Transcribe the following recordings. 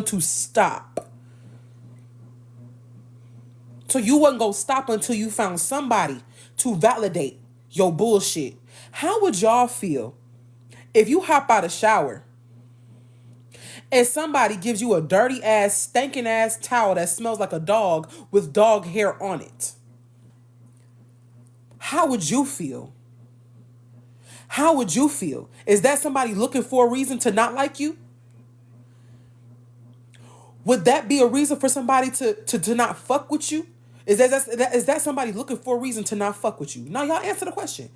to stop. So you wasn't going to stop until you found somebody to validate your bullshit. How would y'all feel if you hop out of shower and somebody gives you a dirty ass, stinking ass towel that smells like a dog with dog hair on it? How would you feel? How would you feel? Is that somebody looking for a reason to not like you? Would that be a reason for somebody to not fuck with you? Is that somebody looking for a reason to not fuck with you? Now y'all answer the question.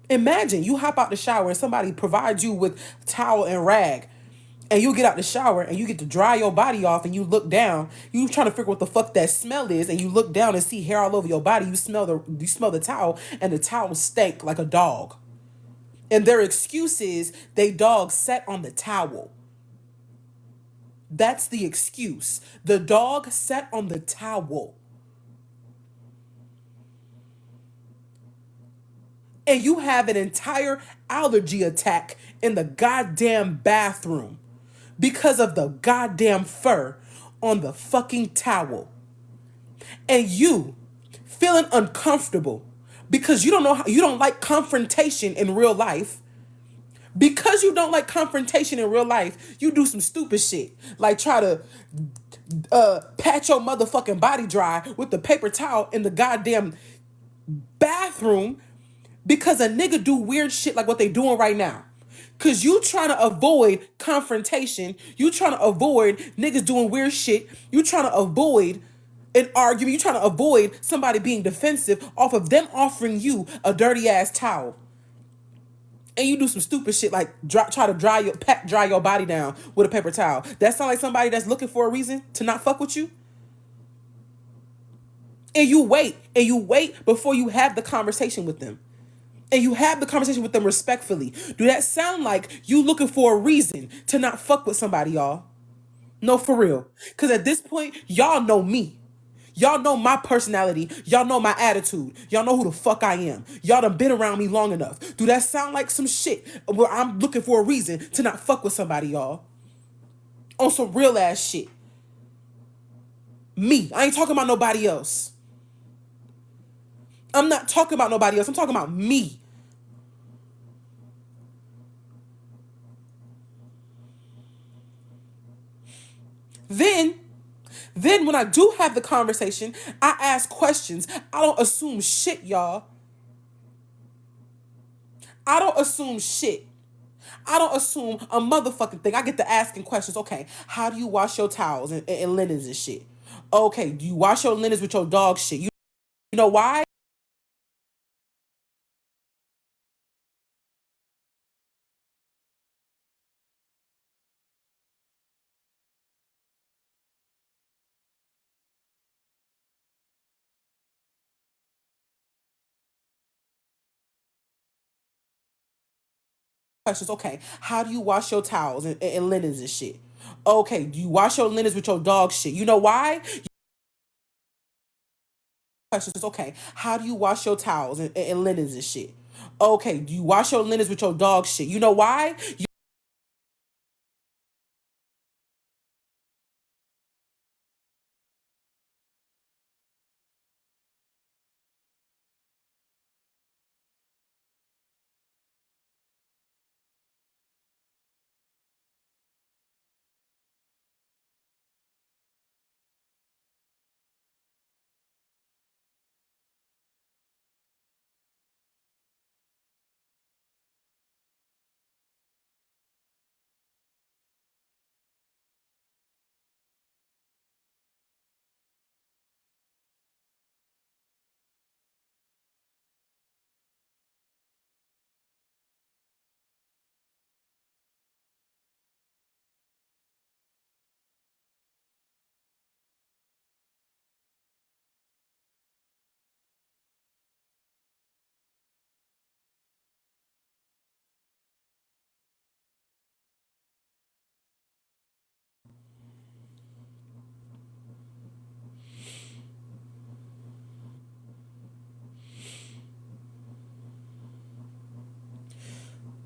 Imagine you hop out the shower and somebody provides you with towel and rag, and you get out the shower and you get to dry your body off, and you look down, you trying to figure what the fuck that smell is, and you look down and see hair all over your body. You smell the towel, and the towel stank like a dog. And their excuse is they dog sat on the towel. That's the excuse. The dog sat on the towel. And you have an entire allergy attack in the goddamn bathroom because of the goddamn fur on the fucking towel. And you feeling uncomfortable because you don't like confrontation in real life. Because you don't like confrontation in real life, you do some stupid shit. Like try to pat your motherfucking body dry with the paper towel in the goddamn bathroom because a nigga do weird shit like what they doing right now. Cause you trying to avoid confrontation. You trying to avoid niggas doing weird shit. You trying to avoid an argument. You trying to avoid somebody being defensive off of them offering you a dirty ass towel. And you do some stupid shit like try to dry your body down with a paper towel. That sound like somebody that's looking for a reason to not fuck with you. And you wait before you have the conversation with them. And you have the conversation with them respectfully. Do that sound like you looking for a reason to not fuck with somebody, y'all? No, for real. Because at this point, y'all know me. Y'all know my personality. Y'all know my attitude. Y'all know who the fuck I am. Y'all done been around me long enough. Do that sound like some shit where I'm looking for a reason to not fuck with somebody, y'all? On some real ass shit. Me. I ain't talking about nobody else. I'm not talking about nobody else. I'm talking about me. Then when I do have the conversation, I ask questions. I don't assume shit, y'all. I don't assume shit. I don't assume a motherfucking thing. I get to asking questions. Okay, how do you wash your towels and linens and shit? Okay, do you wash your linens with your dog shit? You know why? Questions. Okay, how do you wash your towels and linens and shit? Okay, do you wash your linens with your dog shit? You know why? Questions. Okay, how do you wash your towels and linens and shit? Okay, do you wash your linens with your dog shit? You know why?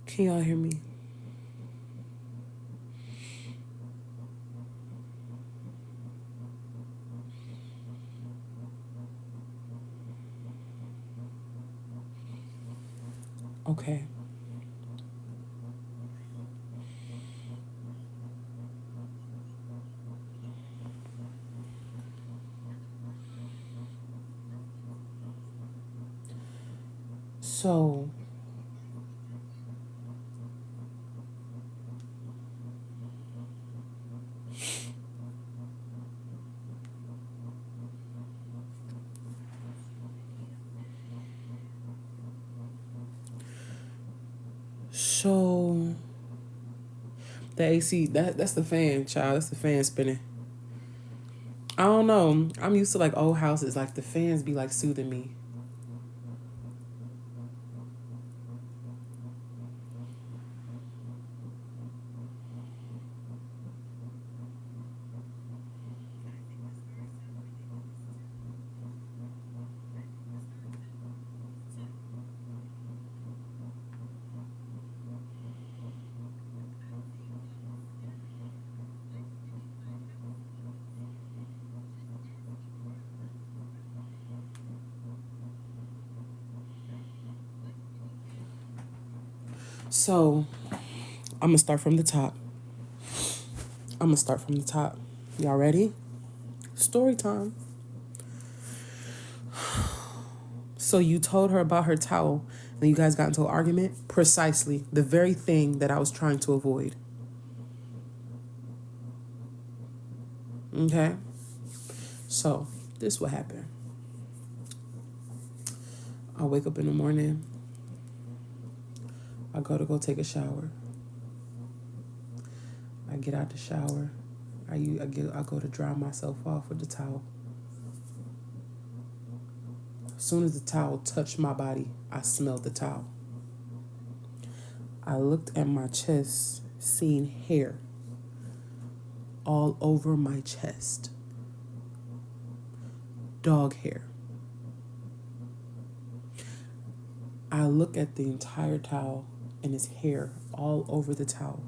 Can y'all hear me? Okay. So, so the AC, that's the fan, child. That's the fan spinning. I don't know. I'm used to like old houses, like the fans be like soothing me. So I'm gonna start from the top. I'm gonna start from the top. Y'all ready? Story time. So you told her about her towel, and you guys got into an argument? Precisely. The very thing that I was trying to avoid. Okay? So, this what happened. I wake up in the morning. I go take a shower. I get out the shower. I go to dry myself off with the towel. As soon as the towel touched my body, I smelled the towel. I looked at my chest, seeing hair all over my chest. Dog hair. I look at the entire towel and it's hair all over the towel.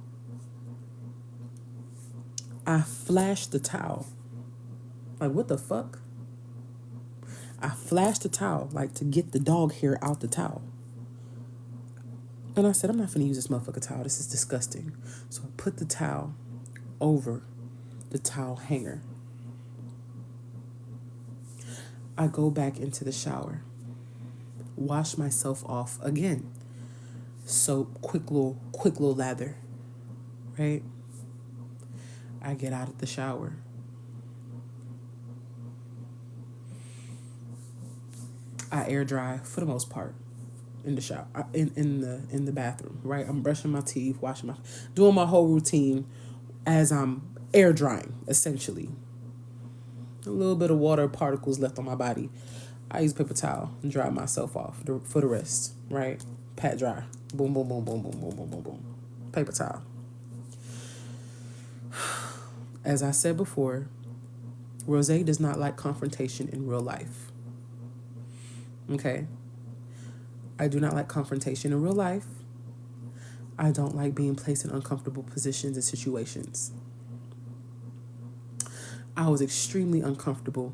I flashed the towel. Like, what the fuck? I flashed the towel, like, to get the dog hair out the towel. And I said, I'm not finna use this motherfucker towel. This is disgusting. So I put the towel over the towel hanger. I go back into the shower. Wash myself off again. Soap, quick little lather. Right? I get out of the shower. I air dry for the most part in the shower, in the bathroom, right? I'm brushing my teeth, doing my whole routine as I'm air drying, essentially. A little bit of water particles left on my body. I use a paper towel and dry myself off for the rest, right? Pat dry. Boom, boom, boom, boom, boom, boom, boom, boom, boom. Paper towel. As I said before, Rose does not like confrontation in real life. Okay? I do not like confrontation in real life. I don't like being placed in uncomfortable positions and situations. I was extremely uncomfortable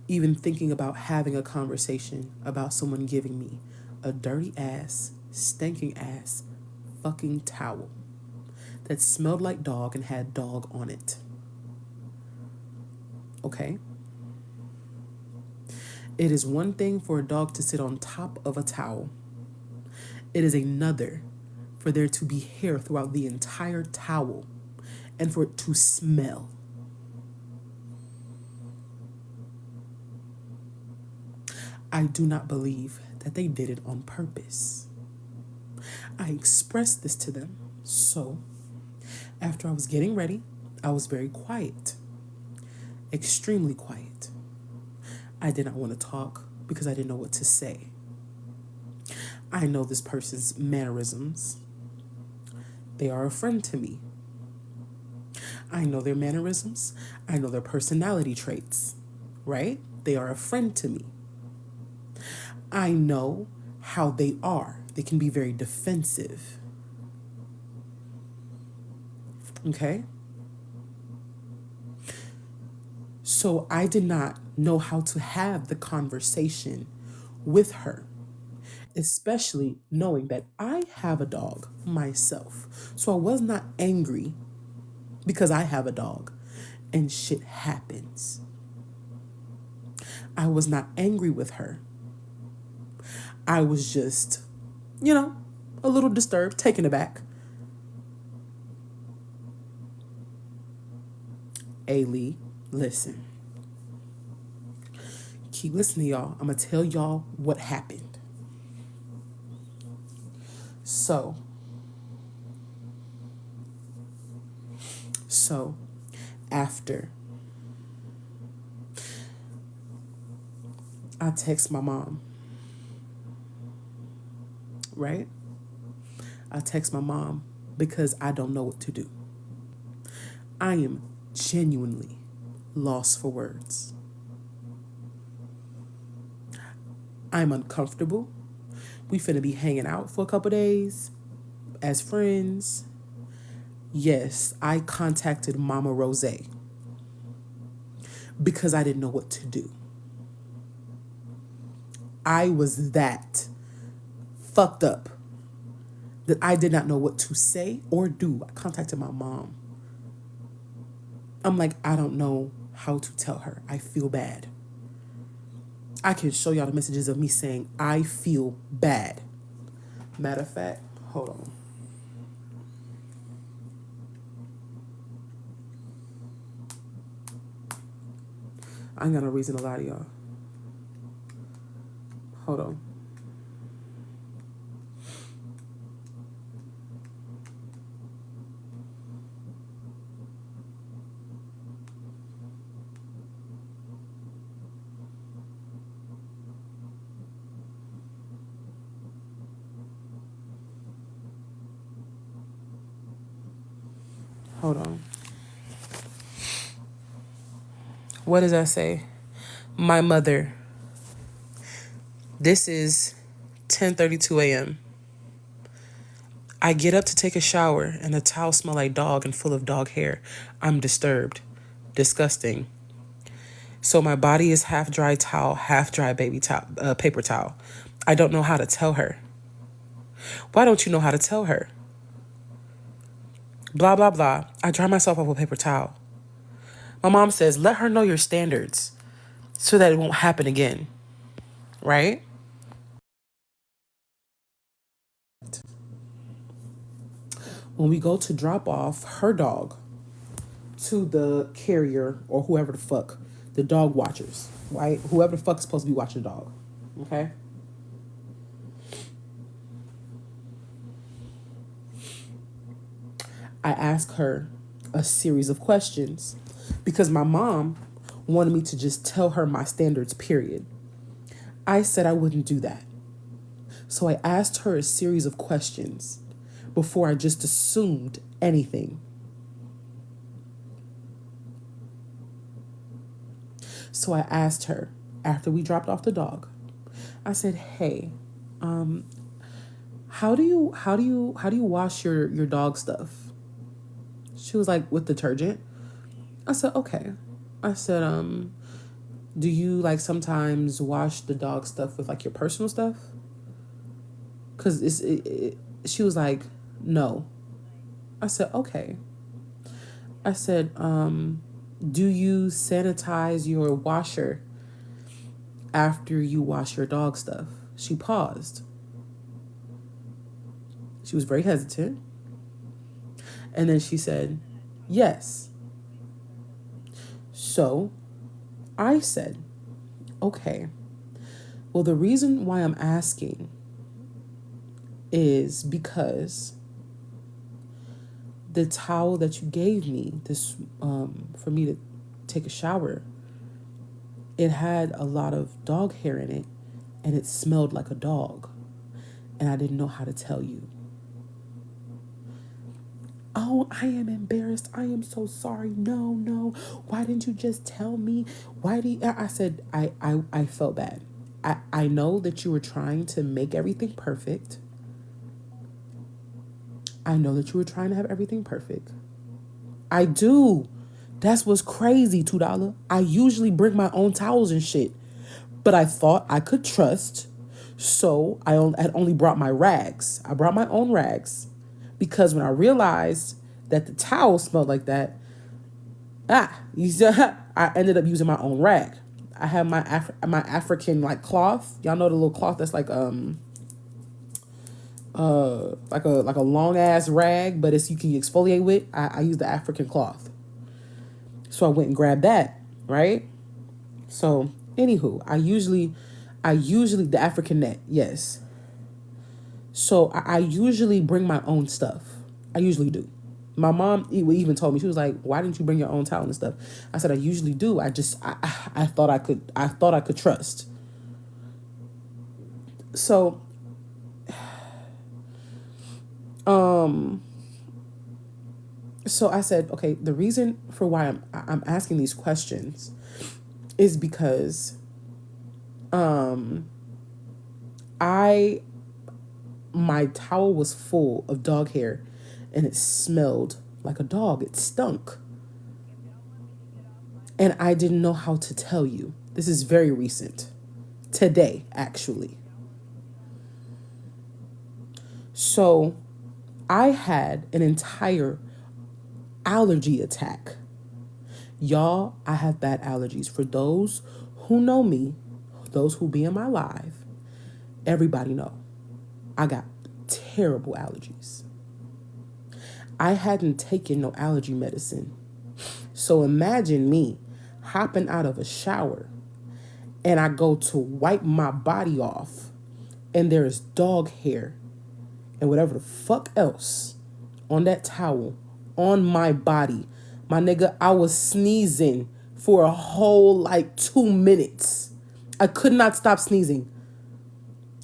even thinking about having a conversation about someone giving me a dirty ass, stinking ass, fucking towel that smelled like dog and had dog on it. Okay? It is one thing for a dog to sit on top of a towel. It is another for there to be hair throughout the entire towel and for it to smell. I do not believe that they did it on purpose. I expressed this to them. So, after I was getting ready, I was very quiet. Extremely quiet. I did not want to talk because I didn't know what to say. I know this person's mannerisms. They are a friend to me. I know their mannerisms. I know their personality traits, right? They are a friend to me. I know how they are. They can be very defensive. Okay? So I did not know how to have the conversation with her, especially knowing that I have a dog myself. So I was not angry because I have a dog and shit happens. I was not angry with her. I was just, a little disturbed, taken aback. Lee, listen. Keep listening, y'all. I'm going to tell y'all what happened. So, after I text my mom, right? I text my mom because I don't know what to do. I am genuinely lost for words. I'm uncomfortable. We finna be hanging out for a couple days as friends. Yes, I contacted Mama Rose because I didn't know what to do. I was that fucked up that I did not know what to say or do. I contacted my mom. I'm like, I don't know how to tell her. I feel bad. I can show y'all the messages of me saying, I feel bad. Matter of fact, hold on. I ain't got no reason to lie to y'all. Hold on. Hold on. What does that say? My mother. This is 10:32 a.m. I get up to take a shower and the towel smell like dog and full of dog hair. I'm disturbed. Disgusting. So my body is half dry towel, half dry baby towel, paper towel. I don't know how to tell her. Why don't you know how to tell her? Blah, blah, blah. I dry myself off with paper towel. My mom says, let her know your standards so that it won't happen again. Right? When we go to drop off her dog to the carrier or whoever the fuck, the dog watchers, right? Whoever the fuck is supposed to be watching the dog. Okay? I ask her a series of questions because my mom wanted me to just tell her my standards, period. I said I wouldn't do that. So I asked her a series of questions before I just assumed anything. So I asked her after we dropped off the dog. I said, "Hey, how do you wash your dog stuff?" She was like, "With detergent." I said, "Okay." I said, "Do you like sometimes wash the dog stuff with like your personal stuff?" Cause she was like, "No." I said, "Okay." I said, "Do you sanitize your washer after you wash your dog stuff?" She paused. She was very hesitant. And then she said, "Yes." So I said, "Okay. Well, the reason why I'm asking is because the towel that you gave me this for me to take a shower, it had a lot of dog hair in it and it smelled like a dog, and I didn't know how to tell you." "Oh, I am embarrassed. I am so sorry. No. Why didn't you just tell me? Why do you? I said, I felt bad. I know that you were trying to make everything perfect. I know that you were trying to have everything perfect. I do. That's what's crazy, $2. I usually bring my own towels and shit. But I thought I could trust. So had only brought my rags. I brought my own rags because when I realized that the towel smelled like that, I ended up using my own rag. I have my African like cloth. Y'all know the little cloth that's like a long ass rag, but it's you can exfoliate with. I use the African cloth. So I went and grabbed that, right? So anywho, I usually the African net, yes. So I usually bring my own stuff. I usually do. My mom even told me, she was like, "Why didn't you bring your own towel and stuff?" I said, "I usually do. I thought I could trust." So um so I said, okay, the reason for why I'm asking these questions is because I my towel was full of dog hair and it smelled like a dog. It stunk. And I didn't know how to tell you. This is very recent. Today, actually. So I had an entire allergy attack. Y'all, I have bad allergies. For those who know me, those who be in my life, everybody know. I got terrible allergies. I hadn't taken no allergy medicine. So imagine me hopping out of a shower and I go to wipe my body off and there is dog hair and whatever the fuck else on that towel on my body. My nigga, I was sneezing for a whole like 2 minutes. I could not stop sneezing.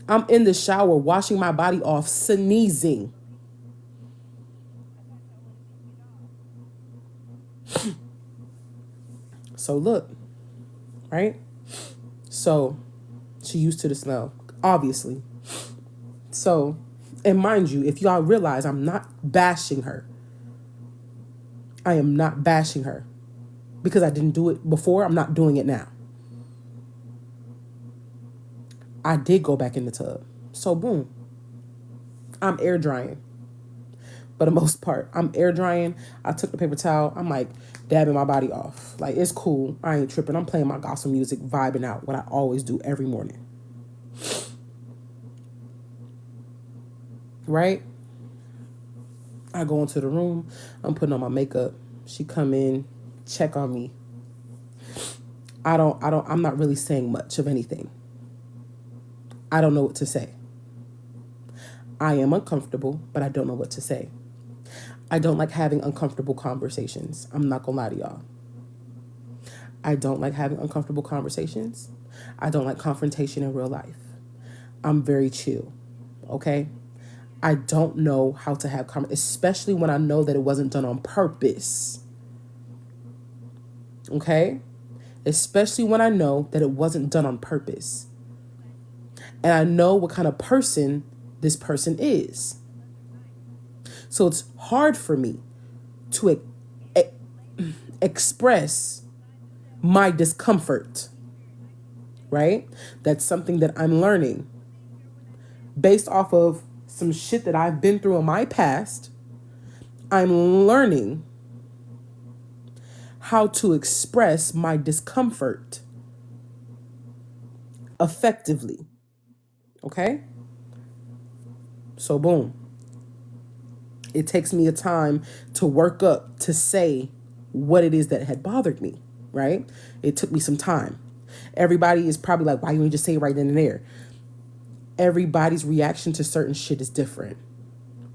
I'm in the shower washing my body off, sneezing. So look, right? So she used to the smell, obviously. So, and mind you, if y'all realize I'm not bashing her. I am not bashing her because I didn't do it before. I'm not doing it now. I did go back in the tub. So boom, I'm air drying. For the most part, I'm air drying. I took the paper towel. I'm like dabbing my body off. Like, it's cool. I ain't tripping. I'm playing my gospel music, vibing out, what I always do every morning. Right? I go into the room. I'm putting on my makeup. She come in, check on me. I'm not really saying much of anything. I don't know what to say. I am uncomfortable, but I don't know what to say. I don't like having uncomfortable conversations. I'm not gonna lie to y'all. I don't like having uncomfortable conversations. I don't like confrontation in real life. I'm very chill, okay? I don't know how to have especially when I know that it wasn't done on purpose. Okay? Especially when I know that it wasn't done on purpose. And I know what kind of person this person is. So it's hard for me to express my discomfort, right? That's something that I'm learning based off of some shit that I've been through in my past. I'm learning how to express my discomfort effectively. Okay? So boom. It takes me a time to work up to say what it is that had bothered me, right? It took me some time. Everybody is probably like, why you didn't just say it right then and there? Everybody's reaction to certain shit is different.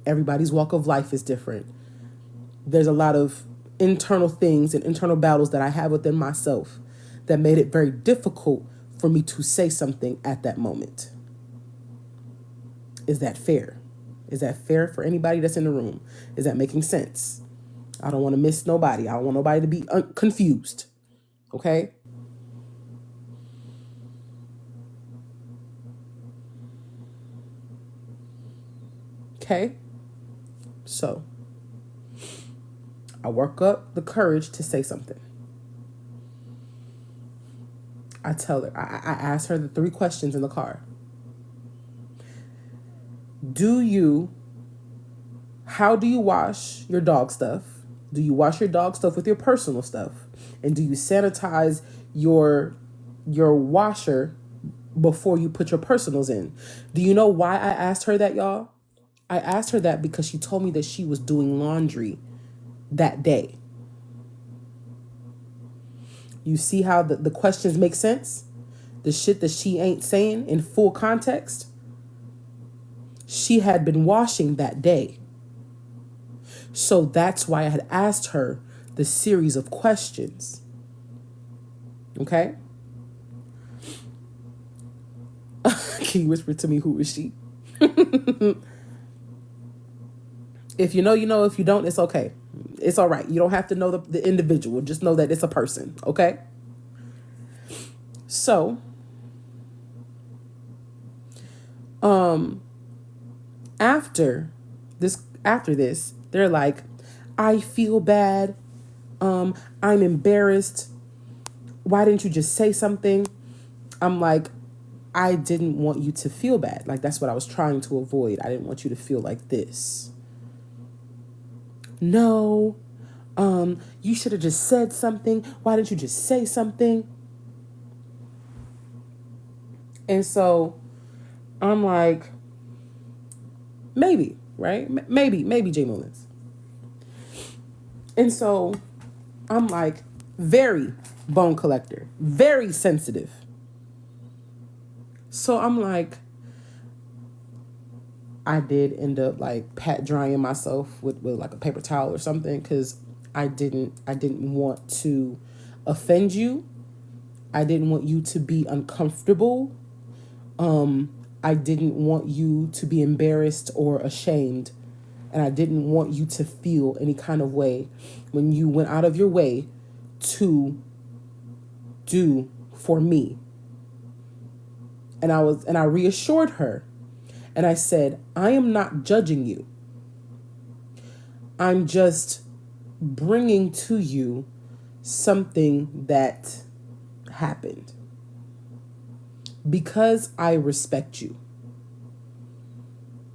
Everybody's walk of life is different. There's a lot of internal things and internal battles that I have within myself that made it very difficult for me to say something at that moment. Is that fair? Is that fair for anybody that's in the room? Is that making sense? I don't want to miss nobody. I don't want nobody to be confused. Okay? Okay? So, I work up the courage to say something. I tell her, I ask her the 3 questions in the car. Do you, how do you wash your dog stuff? Do you wash your dog stuff with your personal stuff? And do you sanitize your washer before you put your personals in? Do you know why I asked her that, y'all? I asked her that because she told me that she was doing laundry that day. You see how the questions make sense? The shit that she ain't saying in full context? She had been washing that day. So that's why I had asked her the series of questions. Okay? Can you whisper to me, who is she? If you know, you know. If you don't, it's okay. It's all right. You don't have to know the individual. Just know that it's a person. Okay? So, after this, they're like, I feel bad. I'm embarrassed. Why didn't you just say something? I'm like, I didn't want you to feel bad. Like, that's what I was trying to avoid. I didn't want you to feel like this. No, you should have just said something. Why didn't you just say something? And so I'm like, maybe, right? Maybe Jay Mullins. And so I'm like, very bone collector, very sensitive. So I'm like, I did end up like pat drying myself with like a paper towel or something, because I didn't want to offend you. I didn't want you to be uncomfortable. I didn't want you to be embarrassed or ashamed. And I didn't want you to feel any kind of way when you went out of your way to do for me. And I reassured her. And I said, I am not judging you. I'm just bringing to you something that happened. Because I respect you.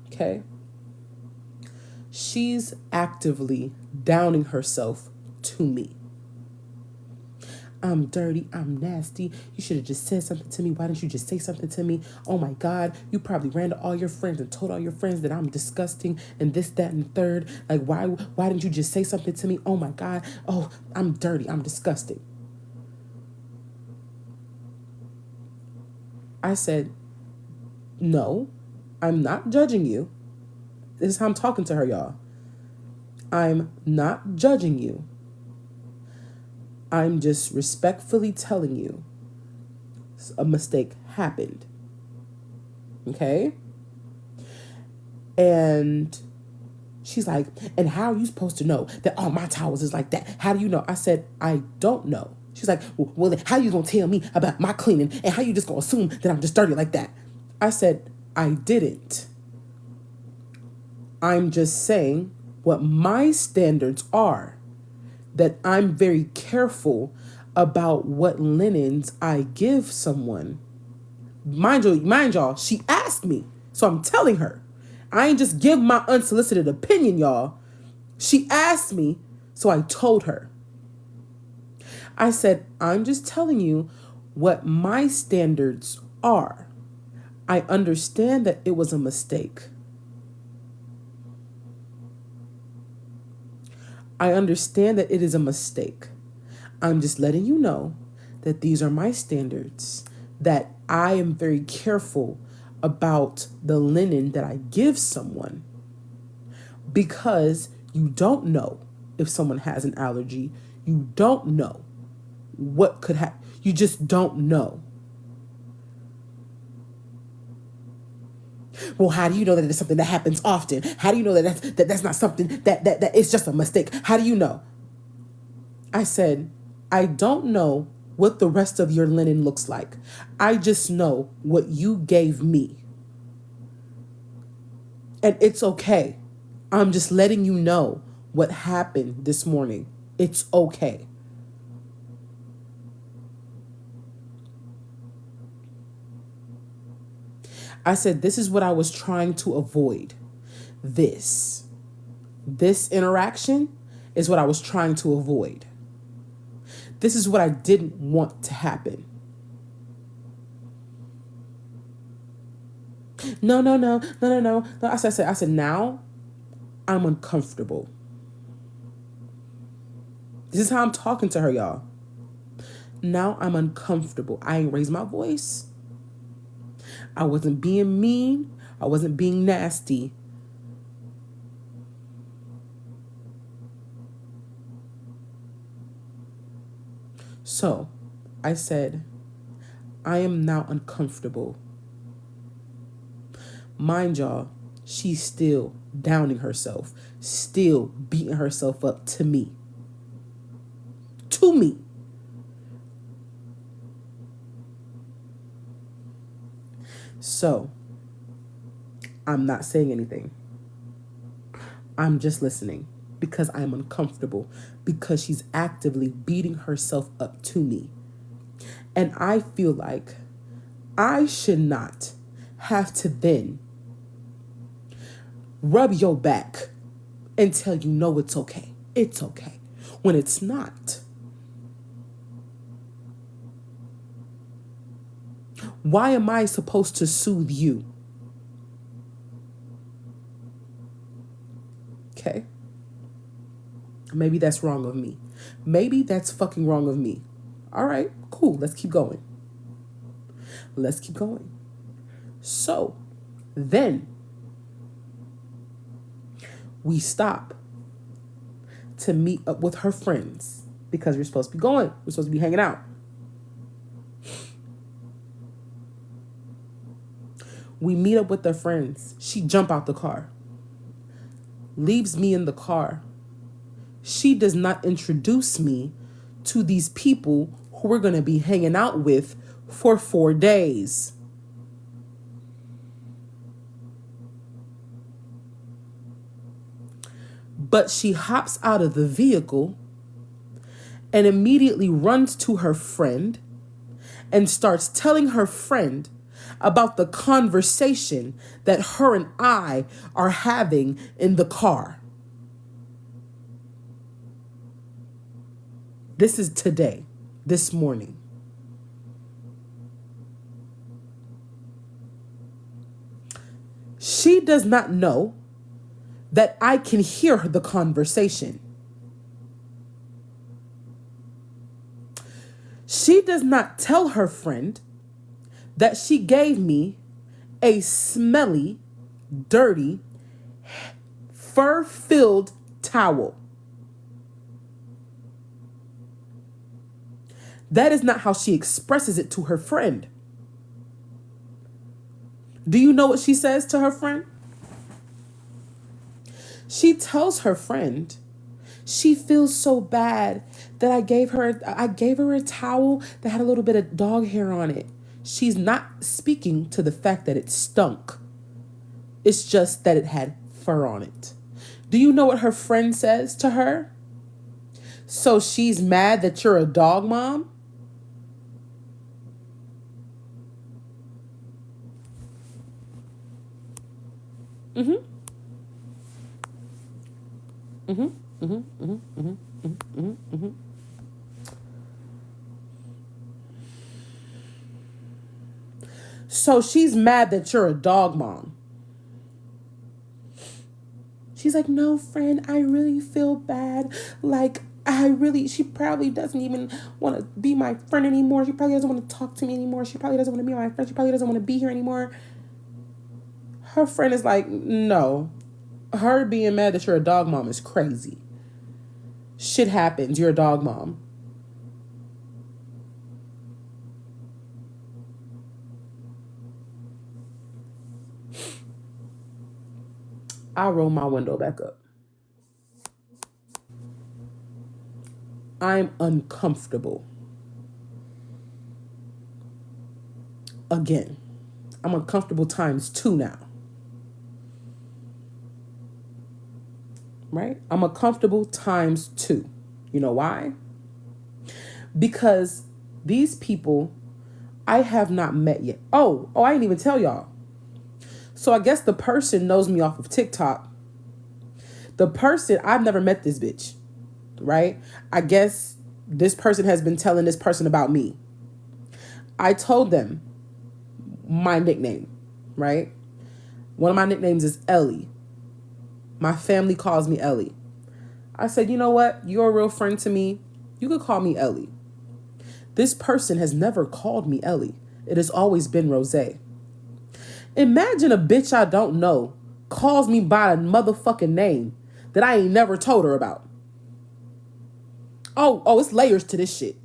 Okay? She's actively downing herself to me. I'm dirty. I'm nasty. You should have just said something to me. Why didn't you just say something to me? Oh my God. You probably ran to all your friends and told all your friends that I'm disgusting and this, that, and the third. Like, why didn't you just say something to me? Oh my God. Oh, I'm dirty. I'm disgusting. I said, no, I'm not judging you. This is how I'm talking to her, y'all. I'm not judging you. I'm just respectfully telling you a mistake happened. Okay? And she's like, and how are you supposed to know that all my towels is like that? How do you know? I said, I don't know. She's like, well, then how you gonna tell me about my cleaning, and how you just gonna assume that I'm just dirty like that? I said, I didn't. I'm just saying what my standards are, that I'm very careful about what linens I give someone. Mind y'all, she asked me, so I'm telling her. I ain't just give my unsolicited opinion, y'all. She asked me, so I told her. I said, I'm just telling you what my standards are. I understand that it was a mistake. I understand that it is a mistake. I'm just letting you know that these are my standards, that I am very careful about the linen that I give someone, because you don't know if someone has an allergy. You don't know what could happen. You just don't know. Well, how do you know that it's something that happens often? How do you know that that's not something that it's just a mistake? How do you know? I said, I don't know what the rest of your linen looks like. I just know what you gave me. And it's okay. I'm just letting you know what happened this morning. It's okay. I said, this is what I was trying to avoid. This interaction is what I was trying to avoid. This is what I didn't want to happen. No. I said, now I'm uncomfortable. This is how I'm talking to her, y'all. Now I'm uncomfortable. I ain't raised my voice. I wasn't being mean. I wasn't being nasty. So I said, I am now uncomfortable. Mind y'all, she's still downing herself, still beating herself up to me. To me. So, I'm not saying anything. I'm just listening because I'm uncomfortable, because she's actively beating herself up to me. And I feel like I should not have to then rub your back and tell you, no, it's okay. It's okay. When it's not. Why am I supposed to soothe you? Okay. Maybe that's wrong of me. Maybe that's fucking wrong of me. All right, cool. Let's keep going. Let's keep going. So then we stop to meet up with her friends because we're supposed to be going. We're supposed to be hanging out. We meet up with their friends. She jump out the car. Leaves me in the car. She does not introduce me to these people who we're going to be hanging out with for 4 days. But she hops out of the vehicle and immediately runs to her friend and starts telling her friend about the conversation that her and I are having in the car. This is today, this morning. She does not know that I can hear the conversation. She does not tell her friend that she gave me a smelly, dirty, fur-filled towel. That is not how she expresses it to her friend. Do you know what she says to her friend? She tells her friend she feels so bad that I gave her a towel that had a little bit of dog hair on it. She's not speaking to the fact that it stunk. It's just that it had fur on it. Do you know what her friend says to her? So she's mad that you're a dog mom? So she's mad that you're a dog mom. She's like, no, friend, I really feel bad. Like, she probably doesn't even want to be my friend anymore. She probably doesn't want to talk to me anymore. She probably doesn't want to be my friend. She probably doesn't want to be here anymore. Her friend is like, no. Her being mad that you're a dog mom is crazy. Shit happens. You're a dog mom. I roll my window back up. I'm uncomfortable. Again, I'm uncomfortable times 2 now. Right? I'm uncomfortable times 2. You know why? Because these people I have not met yet. Oh, I didn't even tell y'all. So I guess the person knows me off of TikTok. The person, I've never met this bitch, right? I guess this person has been telling this person about me. I told them my nickname, right? One of my nicknames is Ellie. My family calls me Ellie. I said, you know what? You're a real friend to me. You could call me Ellie. This person has never called me Ellie. It has always been Rose. Imagine a bitch I don't know calls me by a motherfucking name that I ain't never told her about. Oh, it's layers to this shit.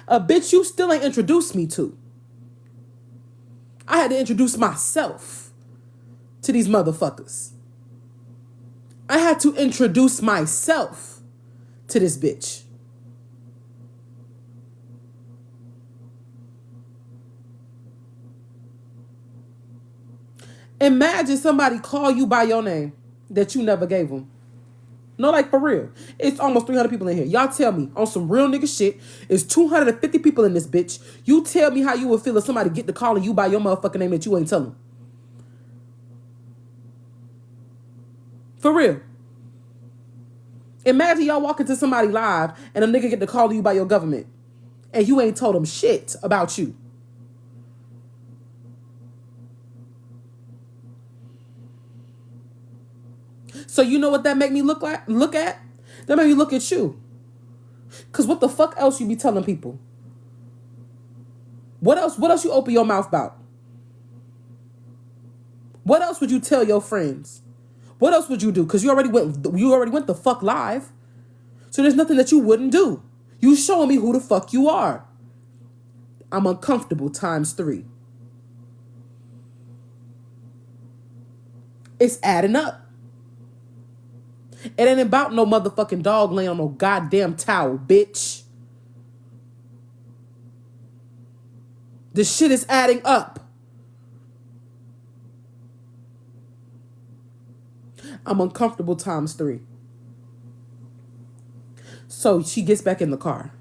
A bitch you still ain't introduced me to. I had to introduce myself to these motherfuckers. I had to introduce myself to this bitch. Imagine somebody call you by your name that you never gave them. No, like for real. It's almost 300 people in here. Y'all tell me on some real nigga shit. It's 250 people in this bitch. You tell me how you would feel if somebody get to calling you by your motherfucking name that you ain't telling. For real. Imagine y'all walk into somebody live and a nigga get to call you by your government and you ain't told them shit about you. So you know what that make me look at? That made me look at you. Cause what the fuck else you be telling people? What else you open your mouth about? What else would you tell your friends? What else would you do? Cause you already went the fuck live. So there's nothing that you wouldn't do. You showing me who the fuck you are. I'm uncomfortable ×3. It's adding up. It ain't about no motherfucking dog laying on no goddamn towel, bitch. This shit is adding up. I'm uncomfortable ×3. So she gets back in the car.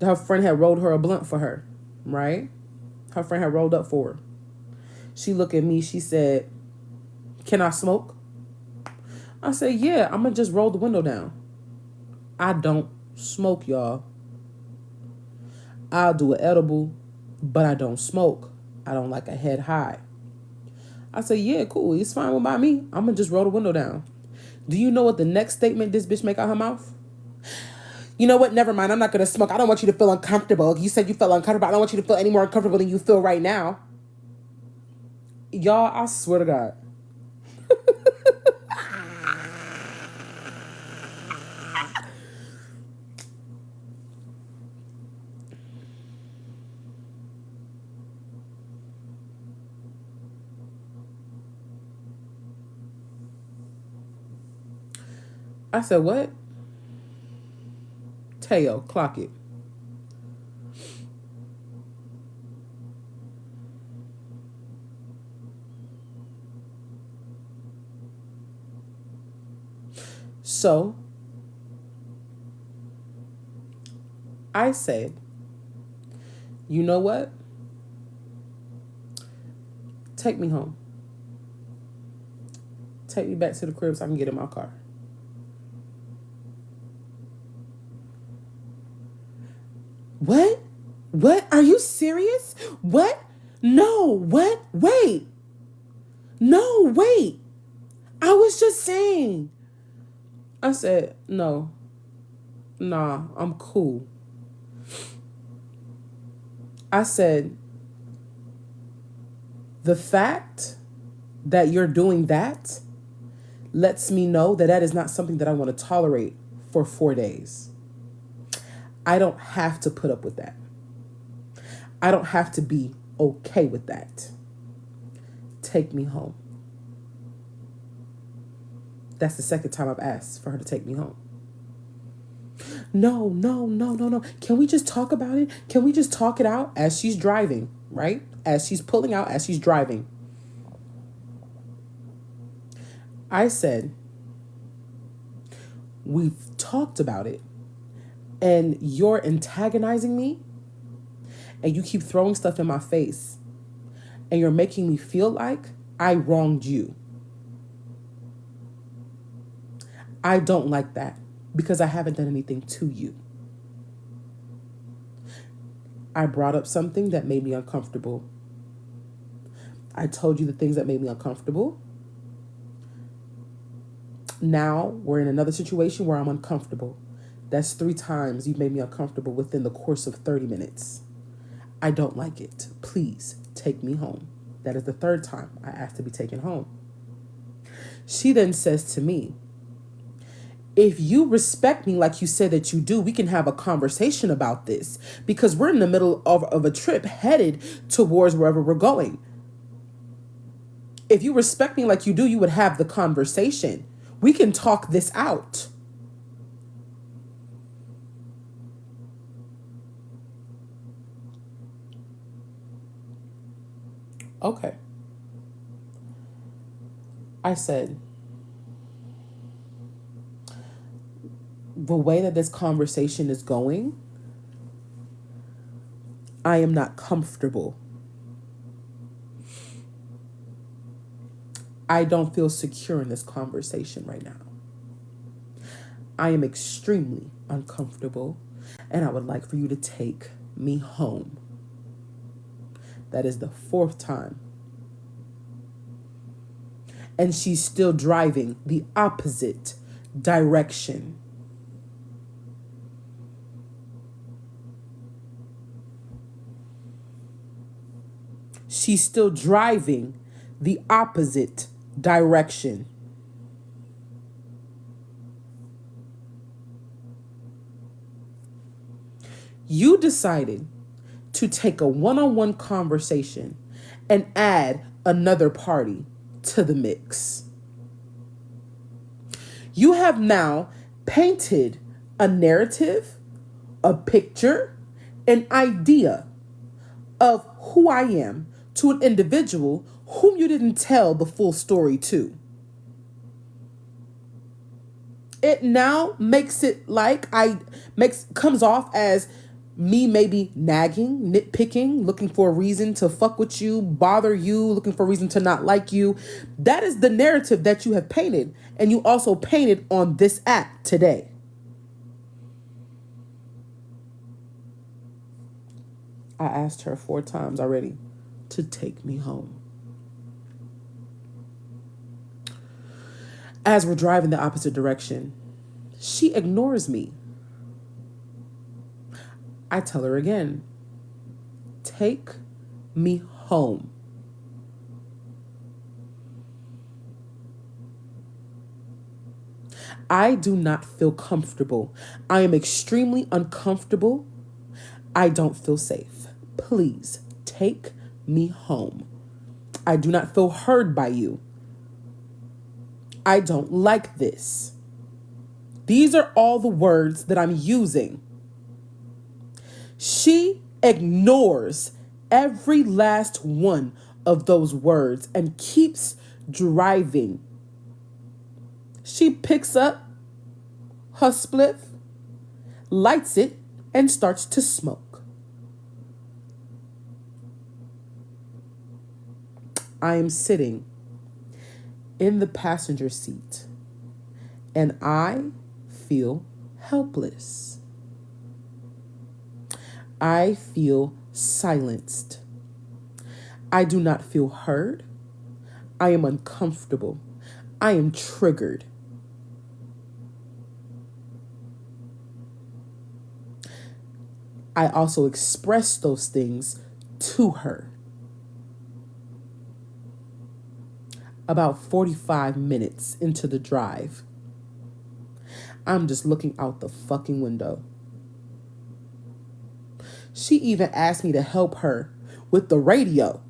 Her friend had rolled her a blunt for her, right? Her friend had rolled up for her. She looked at me. She said, "Can I smoke?" I said, "Yeah, I'm going to just roll the window down." I don't smoke, y'all. I'll do an edible, but I don't smoke. I don't like a head high. I said, "Yeah, cool. It's fine by me. I'm going to just roll the window down." Do you know what the next statement this bitch make out her mouth? "You know what? Never mind. I'm not going to smoke. I don't want you to feel uncomfortable. You said you felt uncomfortable. I don't want you to feel any more uncomfortable than you feel right now." Y'all, I swear to God. I said, "What?" Teo, clock it. So I said, "You know what? Take me home. Take me back to the crib so I can get in my car." What? What? Are you serious? What? No, what? Wait. No, wait. I was just saying. I said, "No. Nah, I'm cool." I said, "The fact that you're doing that lets me know that that is not something that I want to tolerate for 4 days. I don't have to put up with that. I don't have to be okay with that. Take me home." That's the second time I've asked for her to take me home. No. Can we just talk about it? Can we just talk it out as she's driving, right? As she's pulling out, as she's driving. I said, We've talked about it. And you're antagonizing me. And you keep throwing stuff in my face. And you're making me feel like I wronged you. I don't like that because I haven't done anything to you. I brought up something that made me uncomfortable. I told you the things that made me uncomfortable. Now we're in another situation where I'm uncomfortable. That's 3 times you've made me uncomfortable within the course of 30 minutes. I don't like it. Please take me home. That is the 3rd time I asked to be taken home. She then says to me, if you respect me like you said that you do, we can have a conversation about this because we're in the middle of a trip headed towards wherever we're going. If you respect me like you do, you would have the conversation. We can talk this out. Okay. I said, the way that this conversation is going, I am not comfortable. I don't feel secure in this conversation right now. I am extremely uncomfortable, and I would like for you to take me home. That is the 4th time. And she's still driving the opposite direction. She's still driving the opposite direction. You decided to take a one-on-one conversation and add another party to the mix. You have now painted a narrative, a picture, an idea of who I am to an individual whom you didn't tell the full story to. It now makes it like comes off as me maybe nagging, nitpicking, looking for a reason to fuck with you, bother you, looking for a reason to not like you. That is the narrative that you have painted, and you also painted on this app today. I asked her 4 times already to take me home. As we're driving the opposite direction, she ignores me. I tell her again, take me home. I do not feel comfortable. I am extremely uncomfortable. I don't feel safe. Please take me home. I do not feel heard by you. I don't like this. These are all the words that I'm using. She ignores every last one of those words and keeps driving. She picks up her spliff, lights it, and starts to smoke. I am sitting in the passenger seat and I feel helpless. I feel silenced. I do not feel heard. I am uncomfortable. I am triggered. I also express those things to her. About 45 minutes into the drive, I'm just looking out the fucking window. She even asked me to help her with the radio.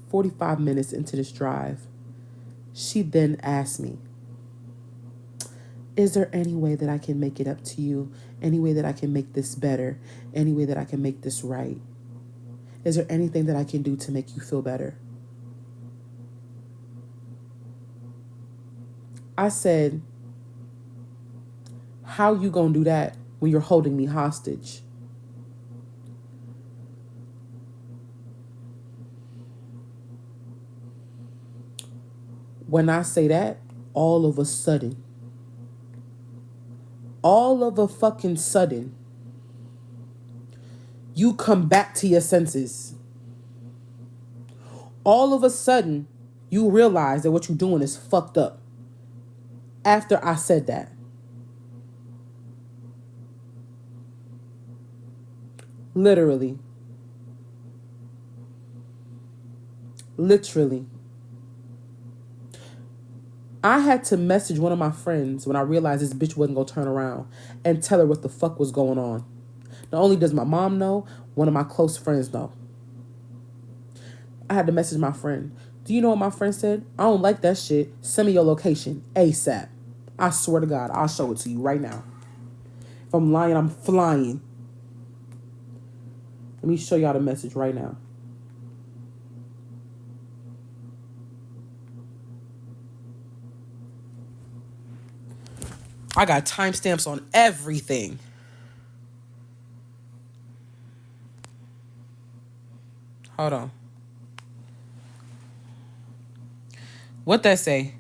"45 minutes into this drive, she then asked me, is there any way that I can make it up to you? Any way that I can make this better? Any way that I can make this right? Is there anything that I can do to make you feel better?" I said, how you gonna do that when you're holding me hostage? When I say that, all of a sudden, all of a fucking sudden, you come back to your senses. All of a sudden, you realize that what you're doing is fucked up. After I said that. Literally. Literally. I had to message one of my friends when I realized this bitch wasn't going to turn around and tell her what the fuck was going on. Not only does my mom know, one of my close friends know. I had to message my friend. Do you know what my friend said? I don't like that shit. Send me your location ASAP. I swear to God, I'll show it to you right now. If I'm lying, I'm flying. Let me show y'all the message right now. I got timestamps on everything. Hold on. What that say?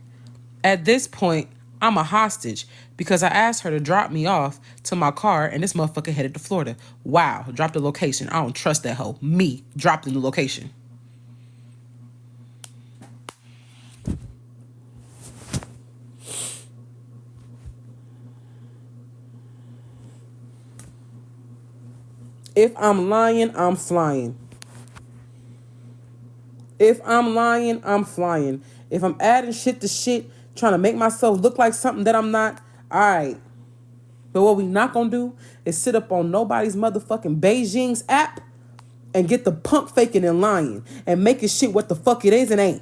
At this point, I'm a hostage because I asked her to drop me off to my car and this motherfucker headed to Florida. Wow, dropped the location. I don't trust that hoe. Me, dropped in the location. If I'm lying, I'm flying. If I'm lying, I'm flying. If I'm adding shit to shit, trying to make myself look like something that I'm not, all right. But what we not gonna do is sit up on nobody's motherfucking Beijing's app and get the pump faking and lying and making shit what the fuck it is and ain't.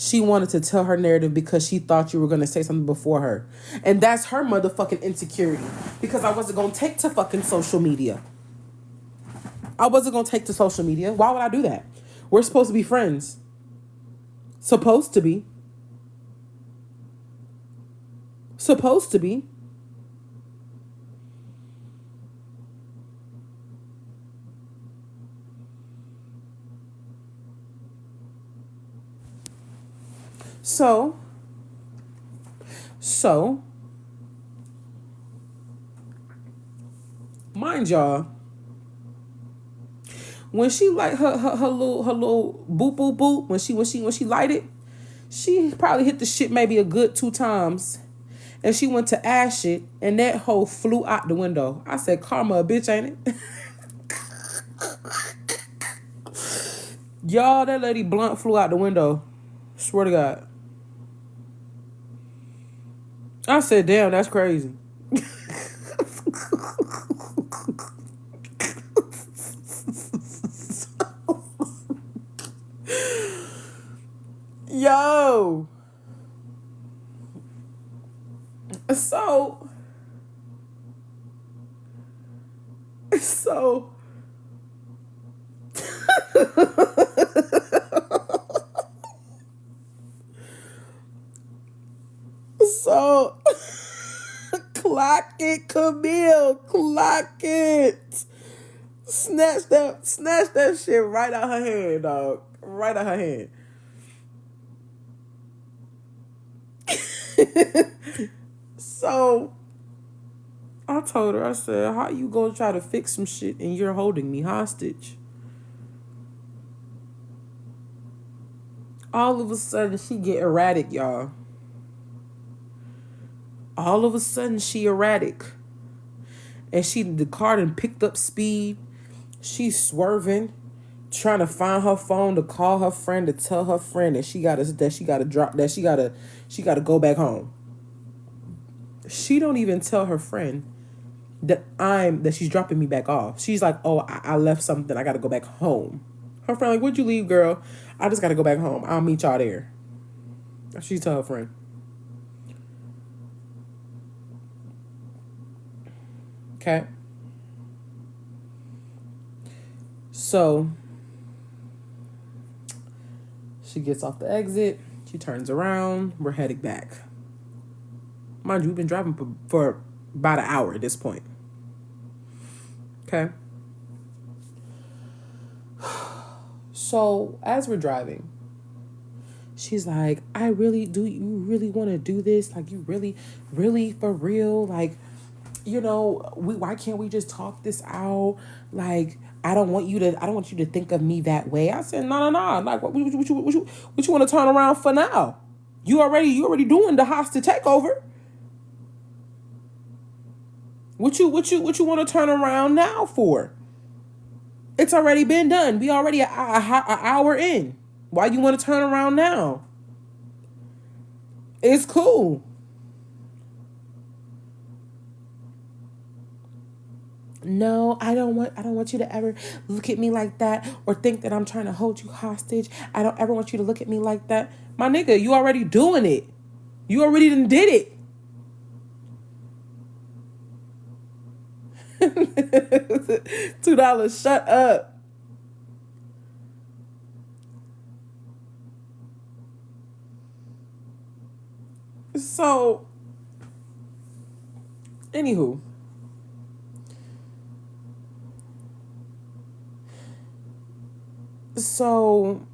She wanted to tell her narrative because she thought you were going to say something before her. And that's her motherfucking insecurity. Because I wasn't going to take to fucking social media. I wasn't going to take to social media. Why would I do that? We're supposed to be friends. Supposed to be. Supposed to be. So, mind y'all, when she light her little boop boop boop, when she lighted, she probably hit the shit maybe a good 2 times. And she went to ash it, and that hoe flew out the window. I said, karma a bitch, ain't it? Y'all, that lady blunt flew out the window. Swear to God. I said, damn, that's crazy. Yo. So clock it, Camille. Clock it. Snatch that shit right out her hand, dog. Right out her hand. So I told her, I said, how you gonna try to fix some shit and you're holding me hostage? All of a sudden, she get erratic, y'all. All of a sudden, she erratic. And the car done picked up speed. She's swerving, trying to find her phone to call her friend to tell her friend that she gotta go back home. She don't even tell her friend that she's dropping me back off. She's like, oh, I left something. I gotta go back home. Her friend like, where'd you leave, girl? I just gotta go back home. I'll meet y'all there. She tell her friend. Okay. So she gets off the exit. She turns around. We're heading back. Mind you, we've been driving for about an hour at this point. Okay. So as we're driving, she's like, do you really want to do this? Like, you really for real? Like, why can't we just talk this out? Like, I don't want you to think of me that way. I said, no. Like, what you want to turn around for now? You already doing the hostage takeover. What you want to turn around now for? It's already been done. We already an hour in. Why you want to turn around now? It's cool. No, I don't want you to ever look at me like that or think that I'm trying to hold you hostage. I don't ever want you to look at me like that. My nigga, you already doing it. You already done did it. $2, shut up. So, anywho. So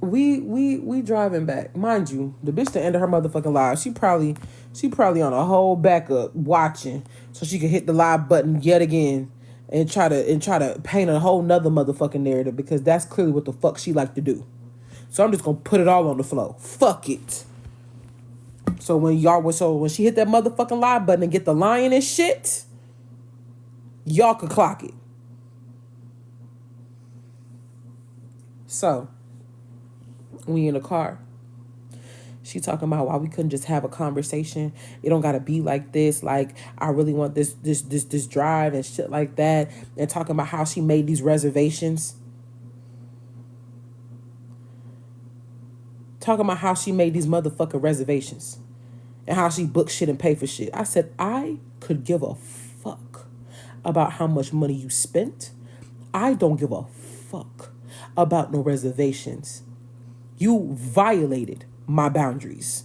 we driving back. Mind you, the bitch that ended her motherfucking live, she probably on a whole backup watching so she could hit the live button yet again and try to paint a whole nother motherfucking narrative, because that's clearly what the fuck she like to do. So I'm just gonna put it all on the flow. Fuck it. So when she hit that motherfucking live button and get the lion and shit, y'all could clock it. So we in the car. She talking about why we couldn't just have a conversation. It don't gotta be like this. Like, I really want this drive and shit like that. And talking about how she made these reservations. Talking about how she made these motherfucking reservations. And how she booked shit and pay for shit. I said, I could give a fuck about how much money you spent. I don't give a fuck about no reservations. You violated my boundaries.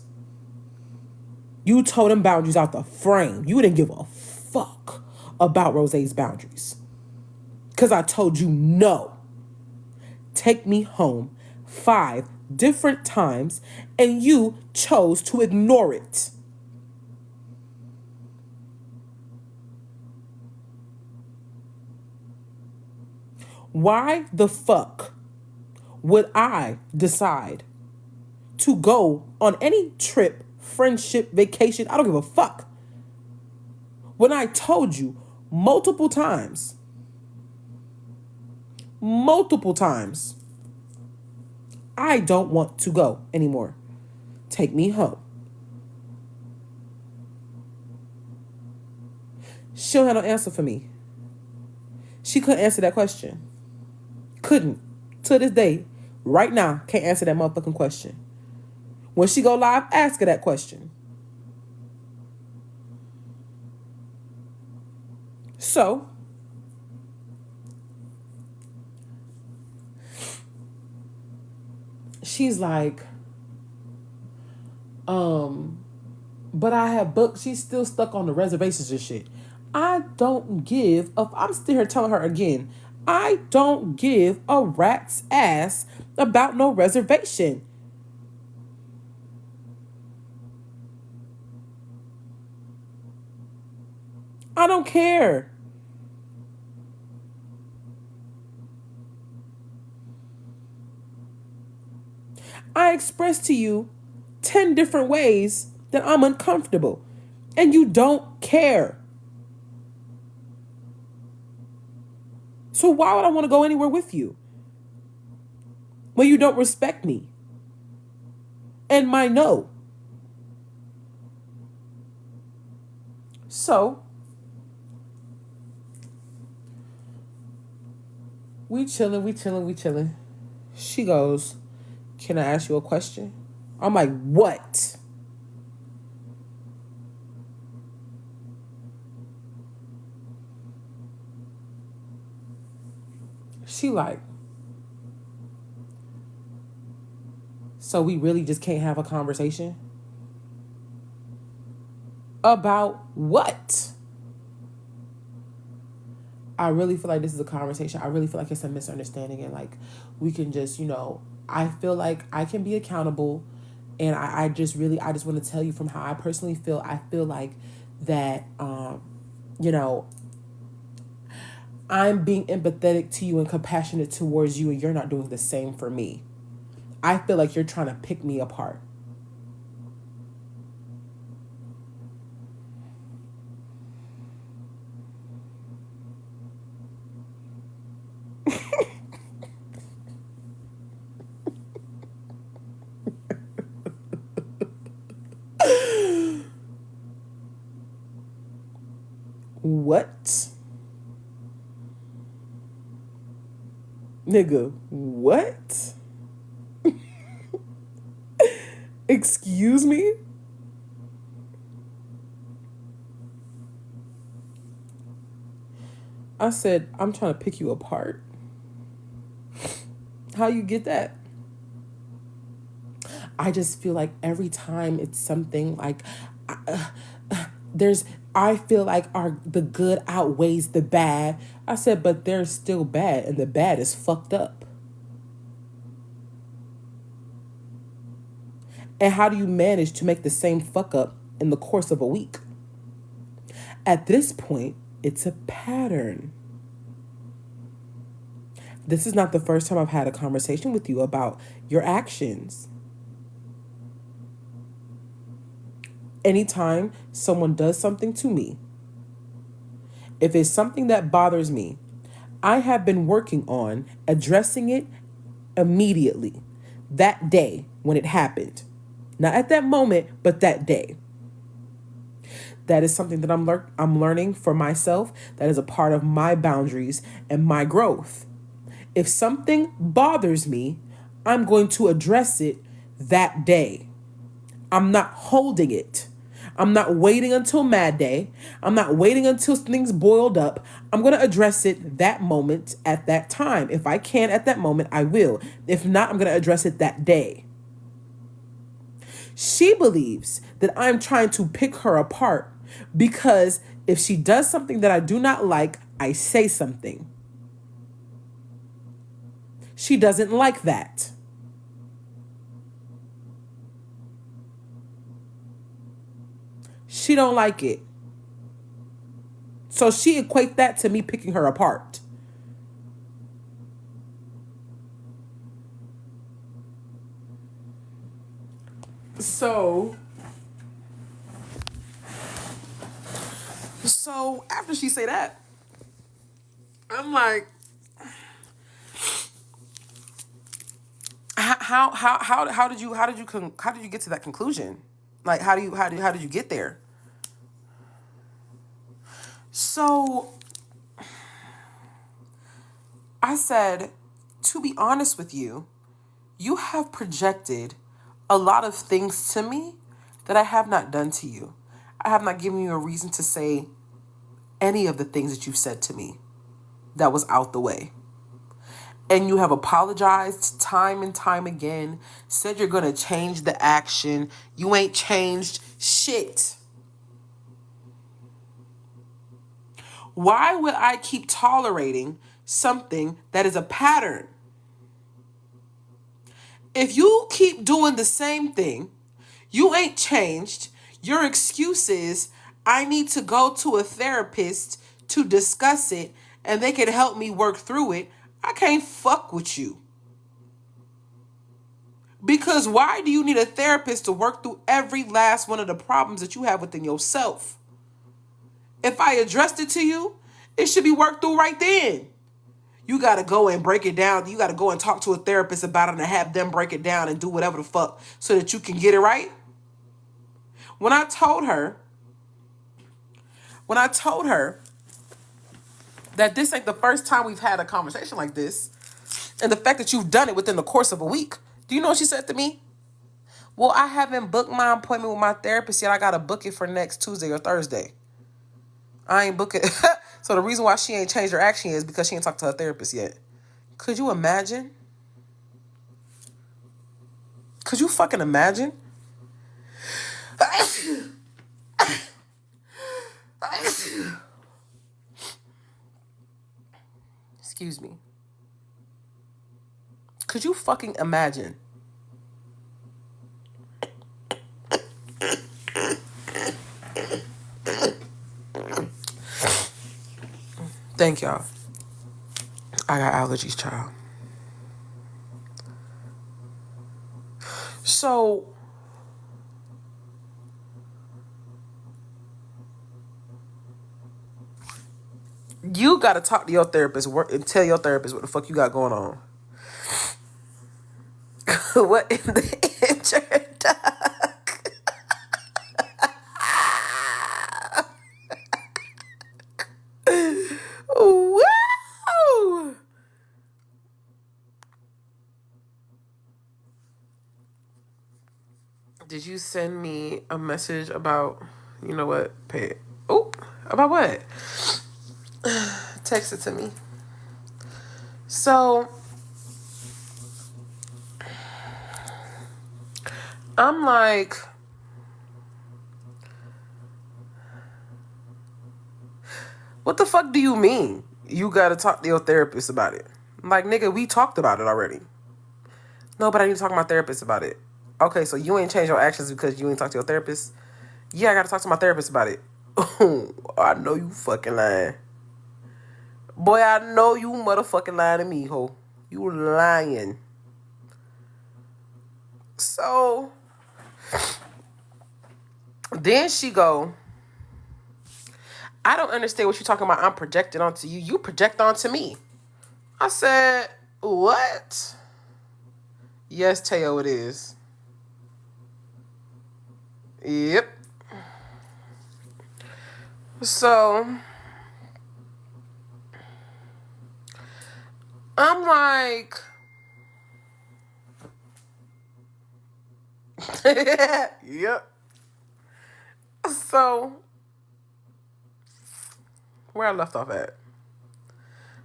You tore them boundaries out the frame. You didn't give a fuck about Rosé's boundaries. Because I told you no. Take me home 5 different times and you chose to ignore it. Why the fuck would I decide to go on any trip, friendship, vacation? I don't give a fuck. When I told you multiple times, I don't want to go anymore. Take me home. She don't have no answer for me. She couldn't answer that question. Couldn't. To this day, right now, can't answer that motherfucking question. When she go live, ask her that question. So, she's like, but I have booked. She's still stuck on the reservations and shit. I don't give a, I'm still here telling her again, I don't give a rat's ass about no reservation. I don't care. I expressed to you 10 different ways that I'm uncomfortable, and you don't care. So why would I want to go anywhere with you when you don't respect me and my no? So we chilling. She goes, can I ask you a question? I'm like, what? She like, so we really just can't have a conversation? About what? I really feel like this is a conversation. I really feel like it's a misunderstanding, and like we can just, I feel like I can be accountable, and I just really, I just want to tell you from how I personally feel. I feel like that, you know, I'm being empathetic to you and compassionate towards you, and you're not doing the same for me. I feel like you're trying to pick me apart. What? Nigga, what? Excuse me? I said, I'm trying to pick you apart. How you get that? I just feel like every time it's something like there's I feel like the good outweighs the bad. I said, but there's still bad, and the bad is fucked up. And how do you manage to make the same fuck up in the course of a week? At this point, it's a pattern. This is not the first time I've had a conversation with you about your actions. Anytime someone does something to me, if it's something that bothers me, I have been working on addressing it immediately, that day when it happened. Not at that moment, but that day. That is something that I'm learning for myself. That is a part of my boundaries and my growth. If something bothers me, I'm going to address it that day. I'm not holding it. I'm not waiting until Mad Day. I'm not waiting until things boiled up. I'm going to address it that moment at that time. If I can at that moment, I will. If not, I'm going to address it that day. She believes that I'm trying to pick her apart because if she does something that I do not like, I say something. She doesn't like that. She don't like it. So she equate that to me picking her apart. So after she say that, I'm like, how did you get to that conclusion? Like how did you get there? So I said, to be honest with you, you have projected a lot of things to me that I have not done to you. I have not given you a reason to say any of the things that you've said to me that was out the way. And you have apologized time and time again, said you're going to change the action. You ain't changed shit. Why would I keep tolerating something that is a pattern? If you keep doing the same thing, you ain't changed. Your excuse is, I need to go to a therapist to discuss it and they can help me work through it. I can't fuck with you. Because why do you need a therapist to work through every last one of the problems that you have within yourself? If I addressed it to you, it should be worked through right then. You got to go and break it down. You got to go and talk to a therapist about it and have them break it down and do whatever the fuck so that you can get it right. When I told her that this ain't the first time we've had a conversation like this, and the fact that you've done it within the course of a week, do you know what she said to me? Well, I haven't booked my appointment with my therapist yet. I got to book it for next Tuesday or Thursday. I ain't book it. So the reason why she ain't changed her action is because she ain't talked to her therapist yet. Could you imagine? Could you fucking imagine? Excuse me. Could you fucking imagine? Thank y'all. I got allergies, child. So, you gotta talk to your therapist and tell your therapist what the fuck you got going on. What in the interduct? Woo! Did you send me a message about, you know what, pay it? Oh, about what? Text it to me. So, I'm like, what the fuck do you mean? You gotta talk to your therapist about it. Like, nigga, we talked about it already. No, but I need to talk to my therapist about it. Okay, so you ain't changed your actions because you ain't talked to your therapist? Yeah, I gotta talk to my therapist about it. I know you fucking lying. Boy, I know you motherfucking lying to me, ho. You lying. So, then she go, I don't understand what you're talking about. I'm projecting onto you. You project onto me. I said, what? Yes, Teo, it is. Yep. So, I'm like, yep. So, where I left off at?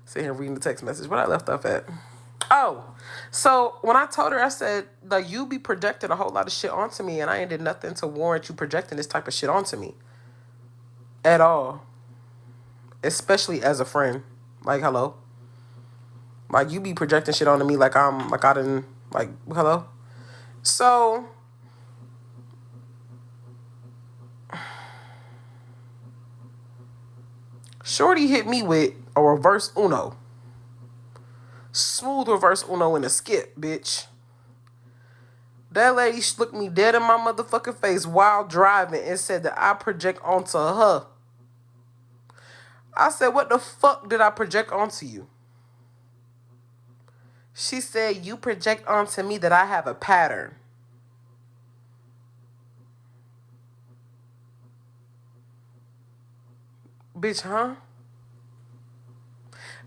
Sitting here reading the text message. Where I left off at? Oh, so when I told her, I said, like, you be projecting a whole lot of shit onto me, and I ain't did nothing to warrant you projecting this type of shit onto me. At all. Especially as a friend. Like, hello? Like, you be projecting shit onto me like I didn't, like, hello? So, Shorty hit me with a reverse Uno. Smooth reverse Uno in a skip, bitch. That lady looked me dead in my motherfucking face while driving and said that I project onto her. I said, what the fuck did I project onto you? She said, you project onto me that I have a pattern. Bitch, huh?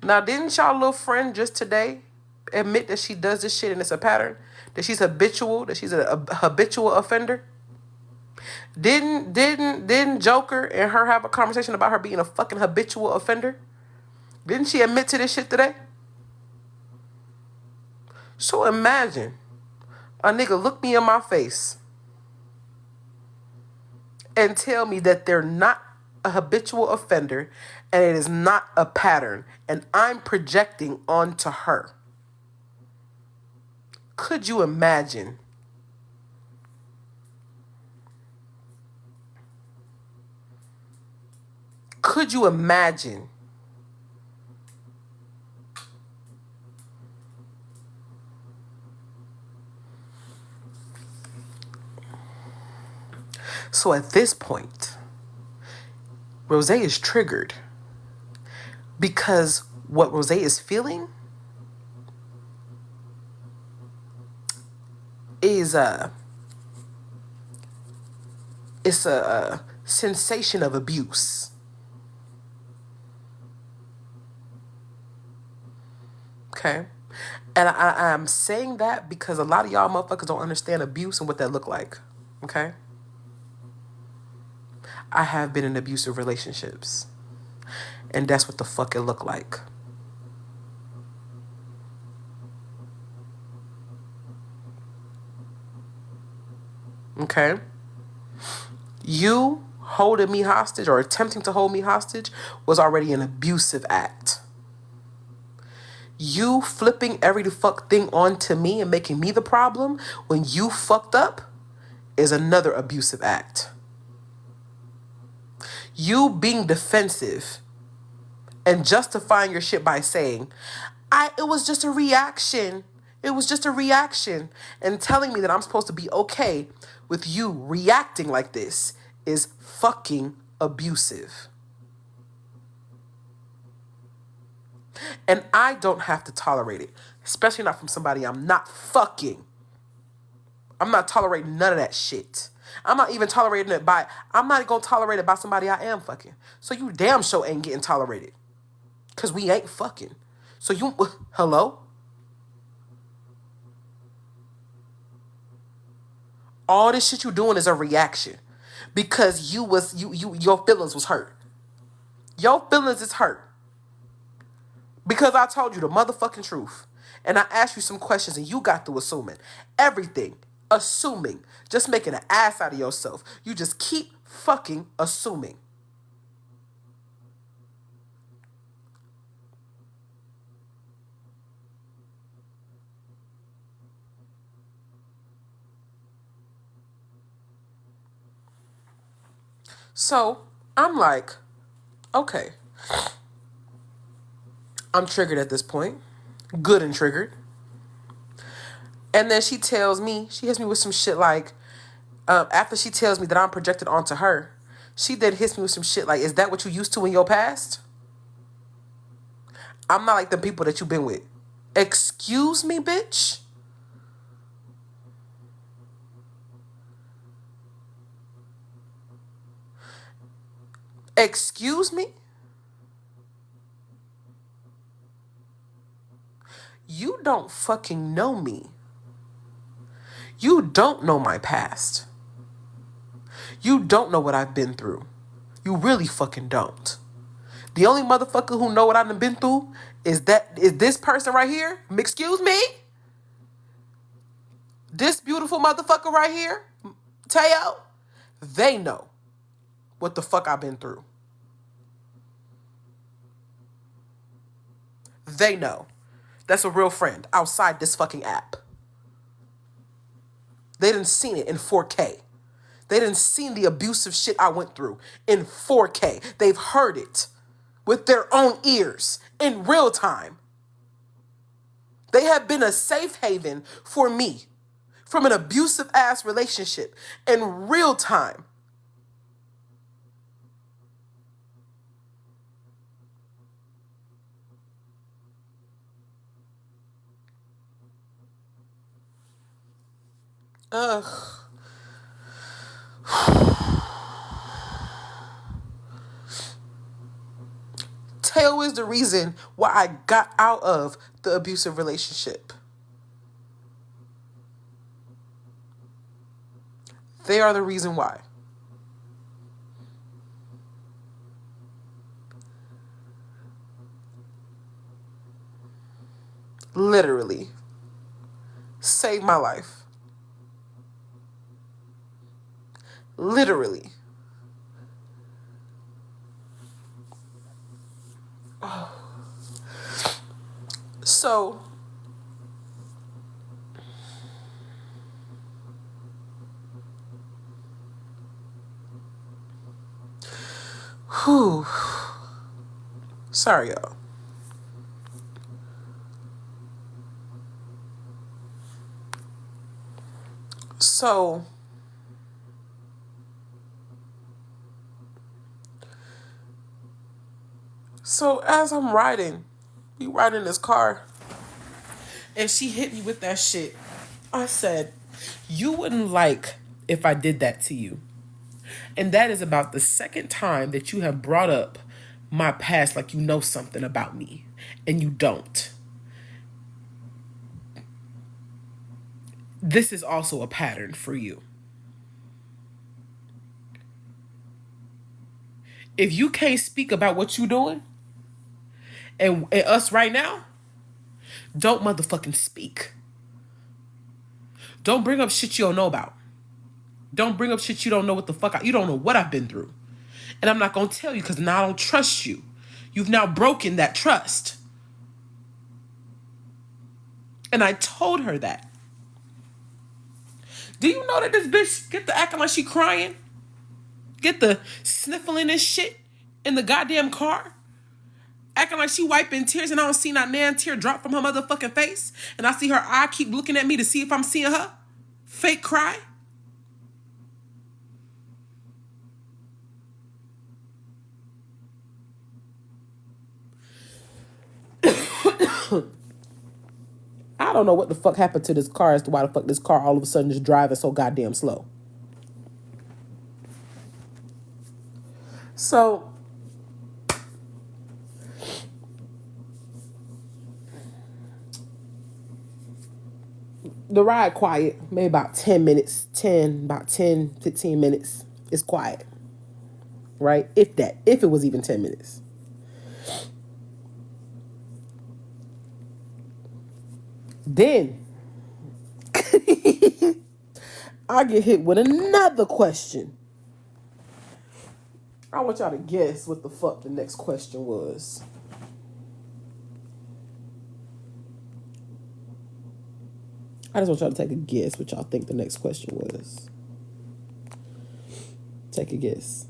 Now, didn't y'all little friend just today admit that she does this shit and it's a pattern? That she's habitual, that she's a habitual offender? Didn't Joker and her have a conversation about her being a fucking habitual offender? Didn't she admit to this shit today? So imagine a nigga look me in my face and tell me that they're not a habitual offender and it is not a pattern and I'm projecting onto her. Could you imagine? Could you imagine? So at this point, Rose is triggered because what Rose is feeling is it's a sensation of abuse. Okay? And I'm saying that because a lot of y'all motherfuckers don't understand abuse and what that look like. Okay? I have been in abusive relationships. And that's what the fuck it looked like. Okay? You holding me hostage or attempting to hold me hostage was already an abusive act. You flipping every fuck thing onto me and making me the problem when you fucked up is another abusive act. You being defensive and justifying your shit by saying, it was just a reaction. It was just a reaction. And telling me that I'm supposed to be okay with you reacting like this is fucking abusive. And I don't have to tolerate it, especially not from somebody I'm not fucking. I'm not tolerating none of that shit. I'm not even tolerating it I'm not gonna tolerate it by somebody I am fucking. So you damn sure ain't getting tolerated. Cause we ain't fucking. So you, hello? All this shit you doing is a reaction. Because your feelings was hurt. Your feelings is hurt. Because I told you the motherfucking truth. And I asked you some questions and you got through assuming. Everything. Assuming. Just making an ass out of yourself. You just keep fucking assuming. So, I'm like, okay. I'm triggered at this point. Good and triggered. And then she hits me with some shit like, after she tells me that I'm projected onto her, she then hits me with some shit like, is that what you used to in your past? I'm not like the people that you've been with. Excuse me, bitch? Excuse me? You don't fucking know me. You don't know my past. You don't know what I've been through. You really fucking don't. The only motherfucker who know what I've been through is this person right here. Excuse me? This beautiful motherfucker right here, Teo, they know what the fuck I've been through. They know. That's a real friend outside this fucking app. They done seen it in 4K. They done seen the abusive shit I went through in 4K. They've heard it with their own ears in real time. They have been a safe haven for me from an abusive ass relationship in real time. Ugh. Teo is the reason why I got out of the abusive relationship. They are the reason why. Literally. Saved my life. Literally. So, whew. Sorry, y'all. So as I'm riding, we ride in this car, and she hit me with that shit. I said, you wouldn't like if I did that to you. And that is about the second time that you have brought up my past like you know something about me, and you don't. This is also a pattern for you. If you can't speak about what you doing and us right now, don't motherfucking speak. Don't bring up shit you don't know about. Don't bring up shit you don't know what the fuck. You don't know what I've been through. And I'm not going to tell you because now I don't trust you. You've now broken that trust. And I told her that. Do you know that this bitch get to acting like she crying? Get the sniffling and shit in the goddamn car? Acting like she wiping tears and I don't see not nan tear drop from her motherfucking face. And I see her eye keep looking at me to see if I'm seeing her. Fake cry. I don't know what the fuck happened to this car as to why the fuck this car all of a sudden just driving so goddamn slow. So, the ride quiet, maybe about 10 minutes, 15 minutes. It's quiet, right? If it was even 10 minutes. Then, I get hit with another question. I want y'all to guess what the fuck the next question was. I just want y'all to take a guess what y'all think the next question was. Take a guess.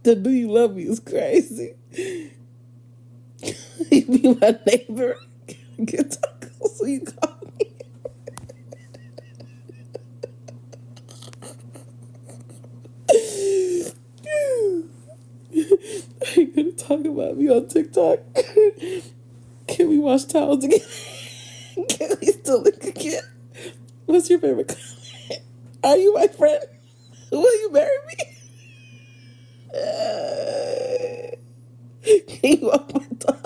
The "Do you love me" is crazy. You be my neighbor. Get tacos, so you call me. Are you gonna talk about me on TikTok? Can we wash towels together? Can we still look again? What's your favorite color? Are you my friend? Will you marry me? Can you walk my dog?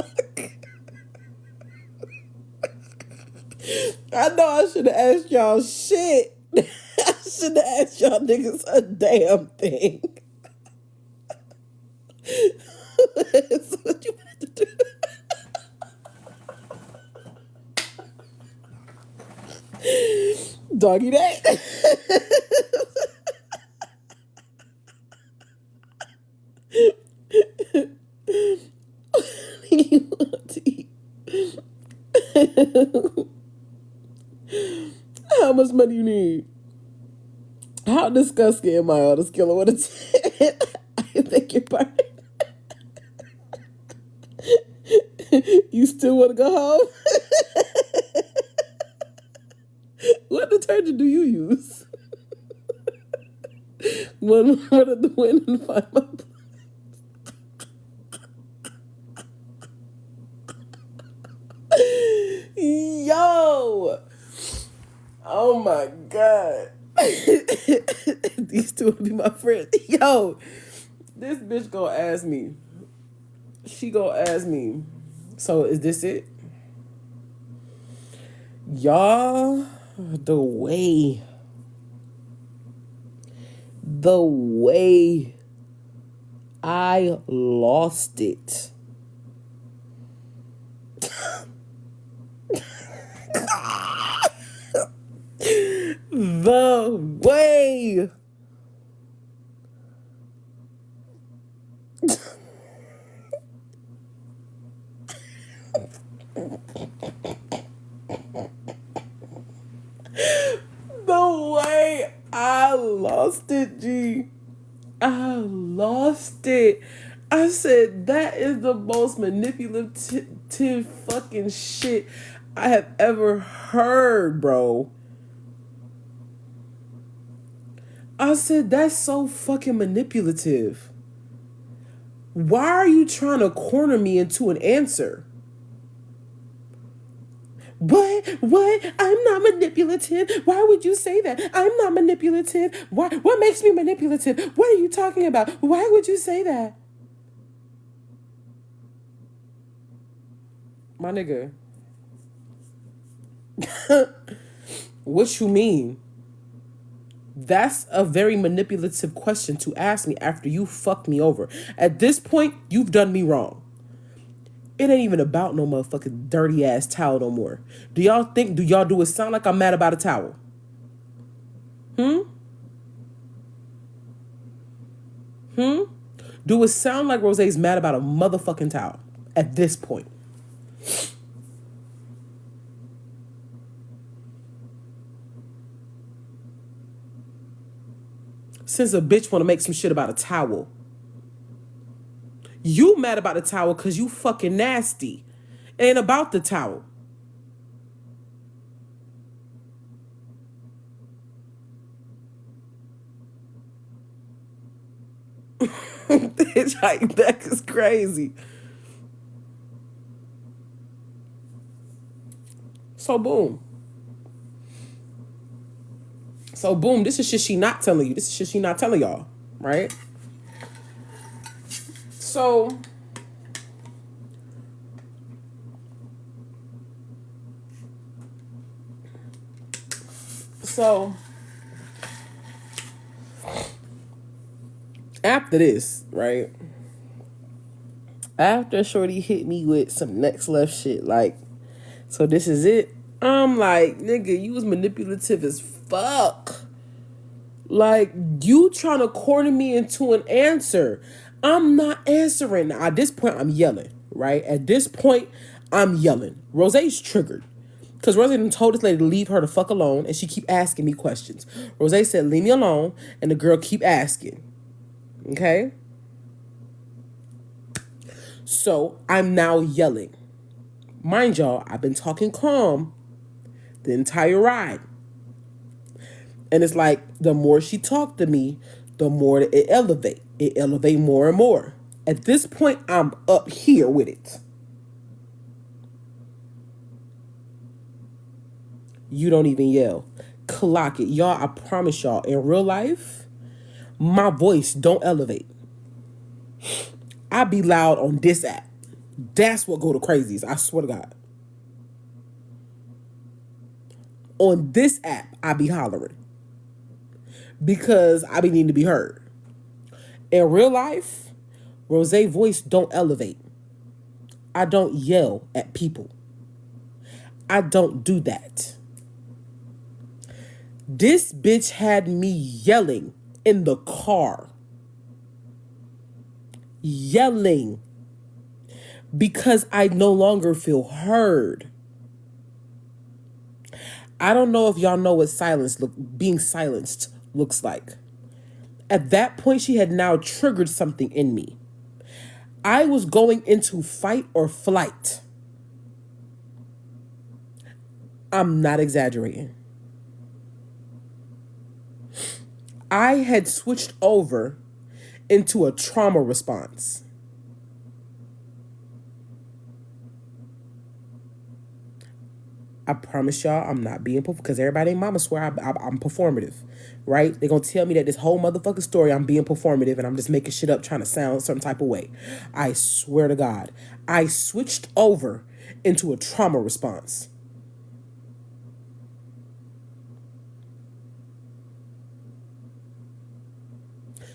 I know I should have asked y'all shit. I should have asked y'all niggas a damn thing. So what you want to do? Doggy that. You want to eat? How much money you need? How disgusting am I on a scale of 1 to 10? I think you're part. You still want to go home? What detergent do you use? One of the wind and find my place. Yo! Oh my God. These two will be my friends. Yo! This bitch gonna ask me. She gonna ask me, so is this it? Y'all, the way I lost it. The way I lost it, G. I lost it. I said, that is the most manipulative fucking shit I have ever heard, bro. I said, that's so fucking manipulative. Why are you trying to corner me into an answer? What? I'm not manipulative. Why would you say that? I'm not manipulative. Why? What makes me manipulative? What are you talking about? Why would you say that? My nigga. What you mean? That's a very manipulative question to ask me after you fucked me over. At this point, you've done me wrong. It ain't even about no motherfucking dirty ass towel no more. Do y'all do it sound like I'm mad about a towel? Do it sound like Rose's mad about a motherfucking towel at this point? Since a bitch want to make some shit about a towel. You mad about the towel because you fucking nasty. It ain't about the towel. It's like, that is crazy. So boom. This is shit she not telling you. This is shit she not telling y'all. Right? So after this, right? After Shorty hit me with some next left shit, like, so this is it. I'm like, nigga, you was manipulative as fuck. Like, you trying to corner me into an answer. I'm not answering. Now, at this point, I'm yelling, right? At this point, I'm yelling. Rose's triggered. Because Rose done told this lady to leave her the fuck alone, and she keep asking me questions. Rose said, leave me alone, and the girl keep asking. Okay? So, I'm now yelling. Mind y'all, I've been talking calm the entire ride. And it's like, the more she talked to me, the more it elevate. It elevate more and more. At this point, I'm up here with it. You don't even yell. Clock it. Y'all, I promise y'all, in real life, my voice don't elevate. I be loud on this app. That's what go to crazies. I swear to God. On this app, I be hollering. Because I be needing to be heard. In real life, Rose voice don't elevate. I don't yell at people. I don't do that. This bitch had me yelling in the car. Yelling. Because I no longer feel heard. I don't know if y'all know what being silenced looks like. At that point, she had now triggered something in me. I was going into fight or flight. I'm not exaggerating. I had switched over into a trauma response. I promise y'all I'm not being because everybody in mama swear I'm performative, right? They're going to tell me that this whole motherfucking story I'm being performative and I'm just making shit up trying to sound some type of way. I swear to God, I switched over into a trauma response.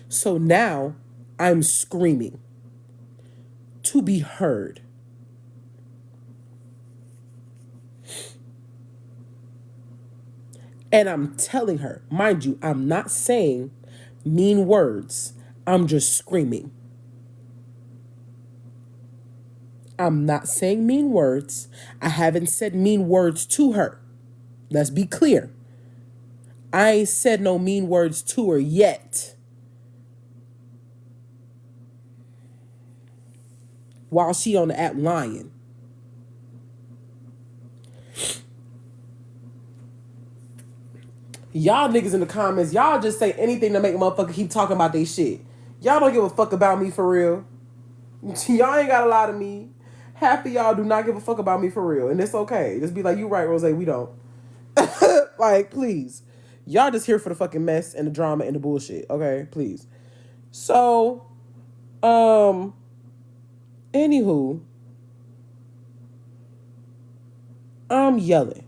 So now I'm screaming to be heard. And I'm telling her, mind you, I'm not saying mean words. I'm just screaming. I'm not saying mean words. I haven't said mean words to her. Let's be clear. I ain't said no mean words to her yet. While she on the app lying. Y'all niggas in the comments, y'all just say anything to make a motherfucker keep talking about they shit. Y'all don't give a fuck about me for real. Y'all ain't got a lot of me. half of y'all do not give a fuck about me for real. And it's okay. Just be like, you right, Rose, we don't. Like, please. Y'all just here for the fucking mess and the drama and the bullshit. Okay, please. So, anywho, I'm yelling.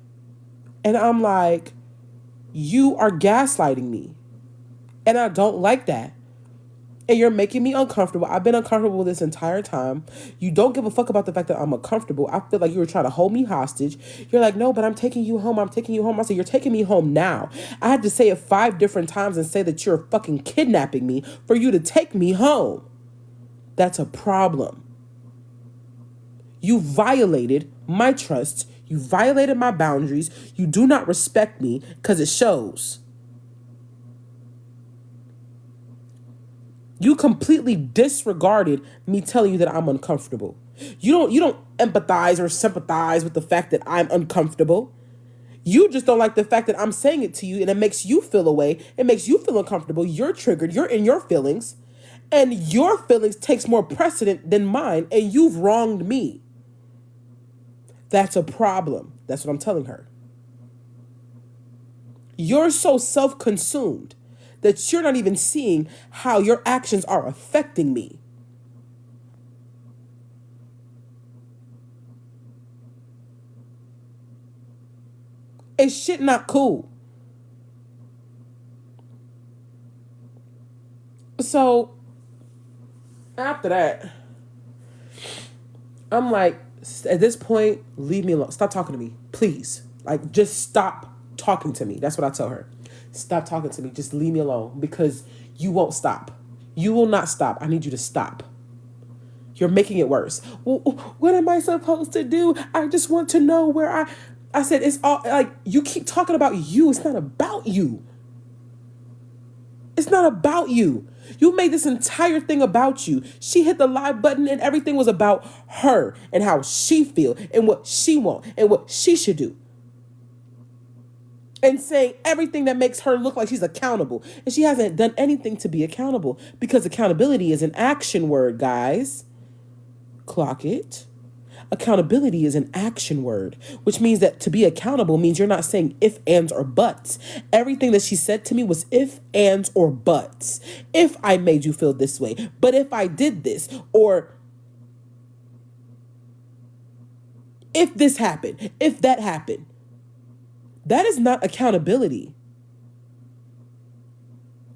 And I'm like, you are gaslighting me. And I don't like that. And you're making me uncomfortable. I've been uncomfortable this entire time. You don't give a fuck about the fact that I'm uncomfortable. I feel like you were trying to hold me hostage. You're like, no, but I'm taking you home. I'm taking you home. I said, you're taking me home now. I had to say it 5 different times and say that you're fucking kidnapping me for you to take me home. That's a problem. You violated my trust. You violated my boundaries. You do not respect me because it shows. You completely disregarded me telling you that I'm uncomfortable. You don't empathize or sympathize with the fact that I'm uncomfortable. You just don't like the fact that I'm saying it to you and it makes you feel away. It makes you feel uncomfortable. You're triggered. You're in your feelings. And your feelings takes more precedent than mine, and you've wronged me. That's a problem. That's what I'm telling her. You're so self-consumed that you're not even seeing how your actions are affecting me. It's shit not cool. So after that, I'm like, at this point, leave me alone. Stop talking to me, please. Like, just stop talking to me. That's what I tell her. Stop talking to me. Just leave me alone because you won't stop. You will not stop. I need you to stop. You're making it worse. Well, what am I supposed to do? I just want to know where I said, it's all like, you keep talking about you. It's not about you. It's not about you. You made this entire thing about you. She hit the live button and everything was about her and how she feel and what she want and what she should do. And saying everything that makes her look like she's accountable. And she hasn't done anything to be accountable because accountability is an action word, guys. Clock it. Accountability is an action word, which means that to be accountable means you're not saying if, ands, or buts. Everything that she said to me was if, ands, or buts. If I made you feel this way, but if I did this, or if this happened, if that happened. That is not accountability.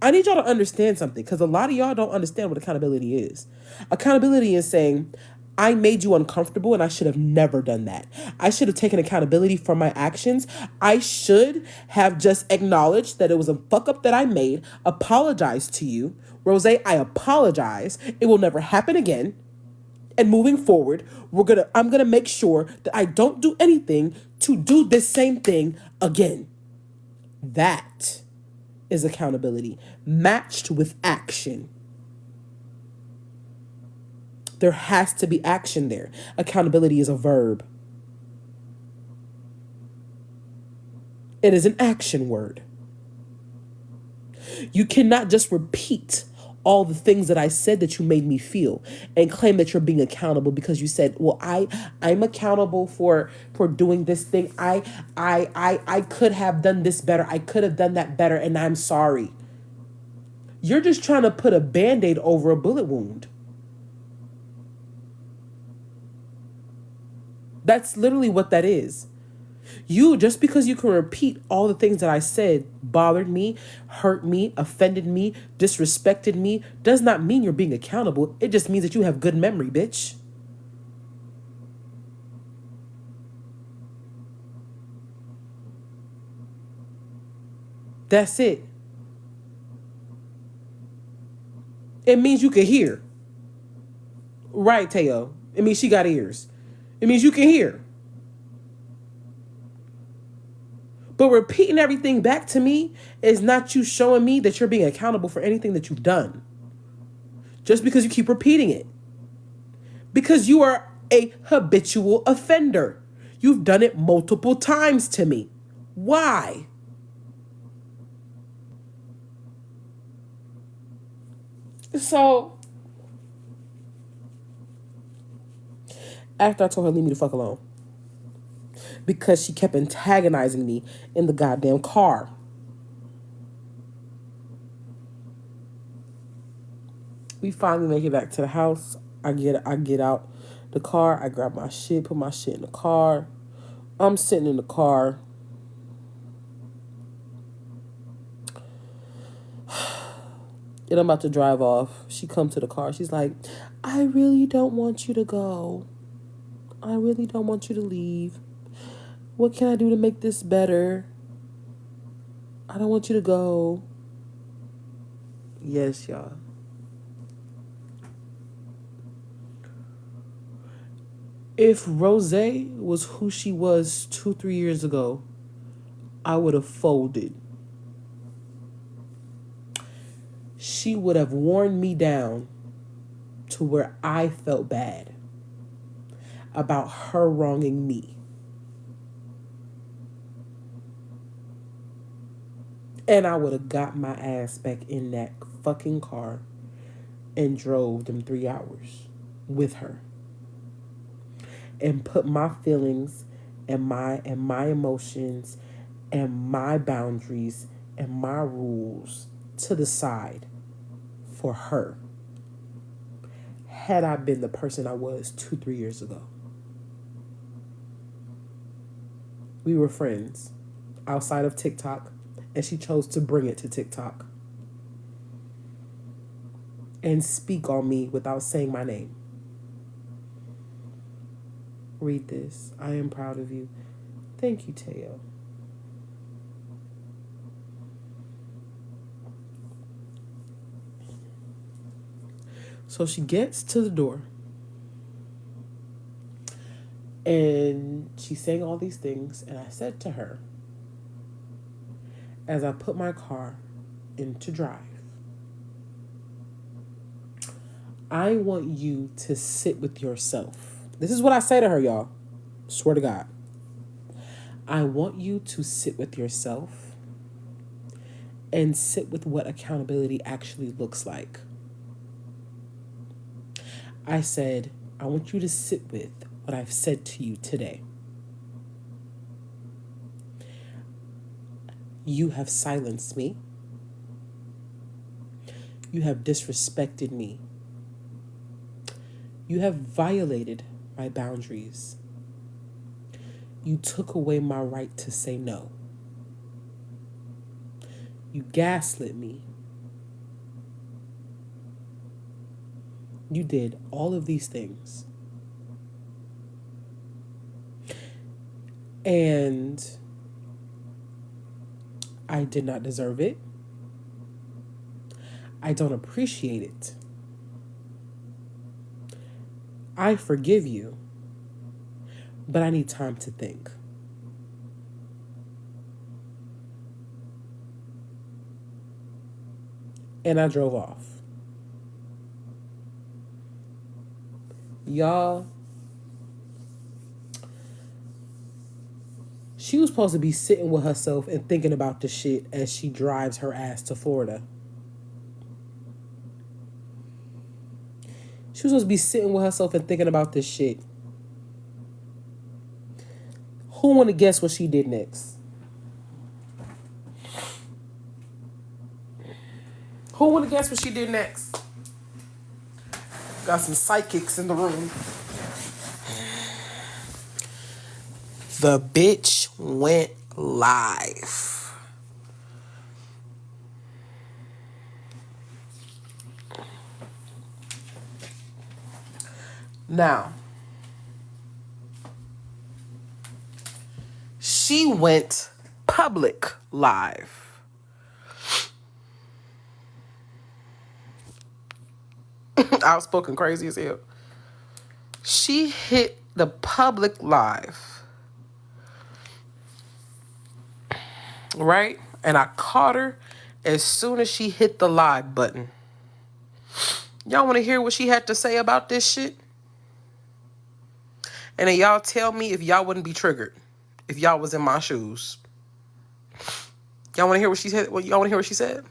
I need y'all to understand something because a lot of y'all don't understand what accountability is. Accountability is saying, I made you uncomfortable and I should have never done that. I should have taken accountability for my actions. I should have just acknowledged that it was a fuck up that I made, apologized to you. Rose, I apologize. It will never happen again. And moving forward, I'm gonna make sure that I don't do anything to do this same thing again. That is accountability matched with action. There has to be action there. Accountability is a verb. It is an action word. You cannot just repeat all the things that I said that you made me feel and claim that you're being accountable because you said, well, I'm accountable for doing this thing. I could have done this better. I could have done that better. And I'm sorry. You're just trying to put a Band-Aid over a bullet wound. That's literally what that is. You, just because you can repeat all the things that I said bothered me, hurt me, offended me, disrespected me, does not mean you're being accountable. It just means that you have good memory, bitch. That's it. It means you can hear. Right, Teo. It means she got ears. It means you can hear. But repeating everything back to me is not you showing me that you're being accountable for anything that you've done. Just because you keep repeating it. Because you are a habitual offender. You've done it multiple times to me. Why? So, After I told her leave me the fuck alone. Because she kept antagonizing me in the goddamn car. We finally make it back to the house. I get out the car. I grab my shit, put my shit in the car. I'm sitting in the car. And I'm about to drive off. She comes to the car. She's like, I really don't want you to go. I really don't want you to leave. What can I do to make this better? I don't want you to go. Yes, y'all. If Rose was who she was 2-3 years ago, I would have folded. She would have worn me down to where I felt bad about her wronging me. And I would have got my ass back in that fucking car and drove them 3 hours with her. And put my feelings and my emotions and my boundaries and my rules to the side for her. Had I been the person I was 2-3 years ago. We were friends outside of TikTok, and she chose to bring it to TikTok and speak on me without saying my name. Read this. I am proud of you. Thank you, Teo. So she gets to the door and she's saying all these things. And I said to her, as I put my car into drive, I want you to sit with yourself. This is what I say to her, y'all. Swear to God. I want you to sit with yourself and sit with what accountability actually looks like. I said, I want you to sit with what I've said to you today. You have silenced me. You have disrespected me. You have violated my boundaries. You took away my right to say no. You gaslit me. You did all of these things. And I did not deserve it. I don't appreciate it. I forgive you, but I need time to think. And I drove off. Y'all, she was supposed to be sitting with herself and thinking about the shit as she drives her ass to Florida. She was supposed to be sitting with herself and thinking about this shit. Who want to guess what she did next? Who want to guess what she did next? Got some psychics in the room. The bitch went live. Now, she went public live. Outspoken crazy as hell. She hit the public live. Right? And I caught her as soon as she hit the live button. Y'all want to hear what she had to say about this shit? And then y'all tell me if y'all wouldn't be triggered if y'all was in my shoes. Y'all want to hear what she said? Y'all want to hear what she said?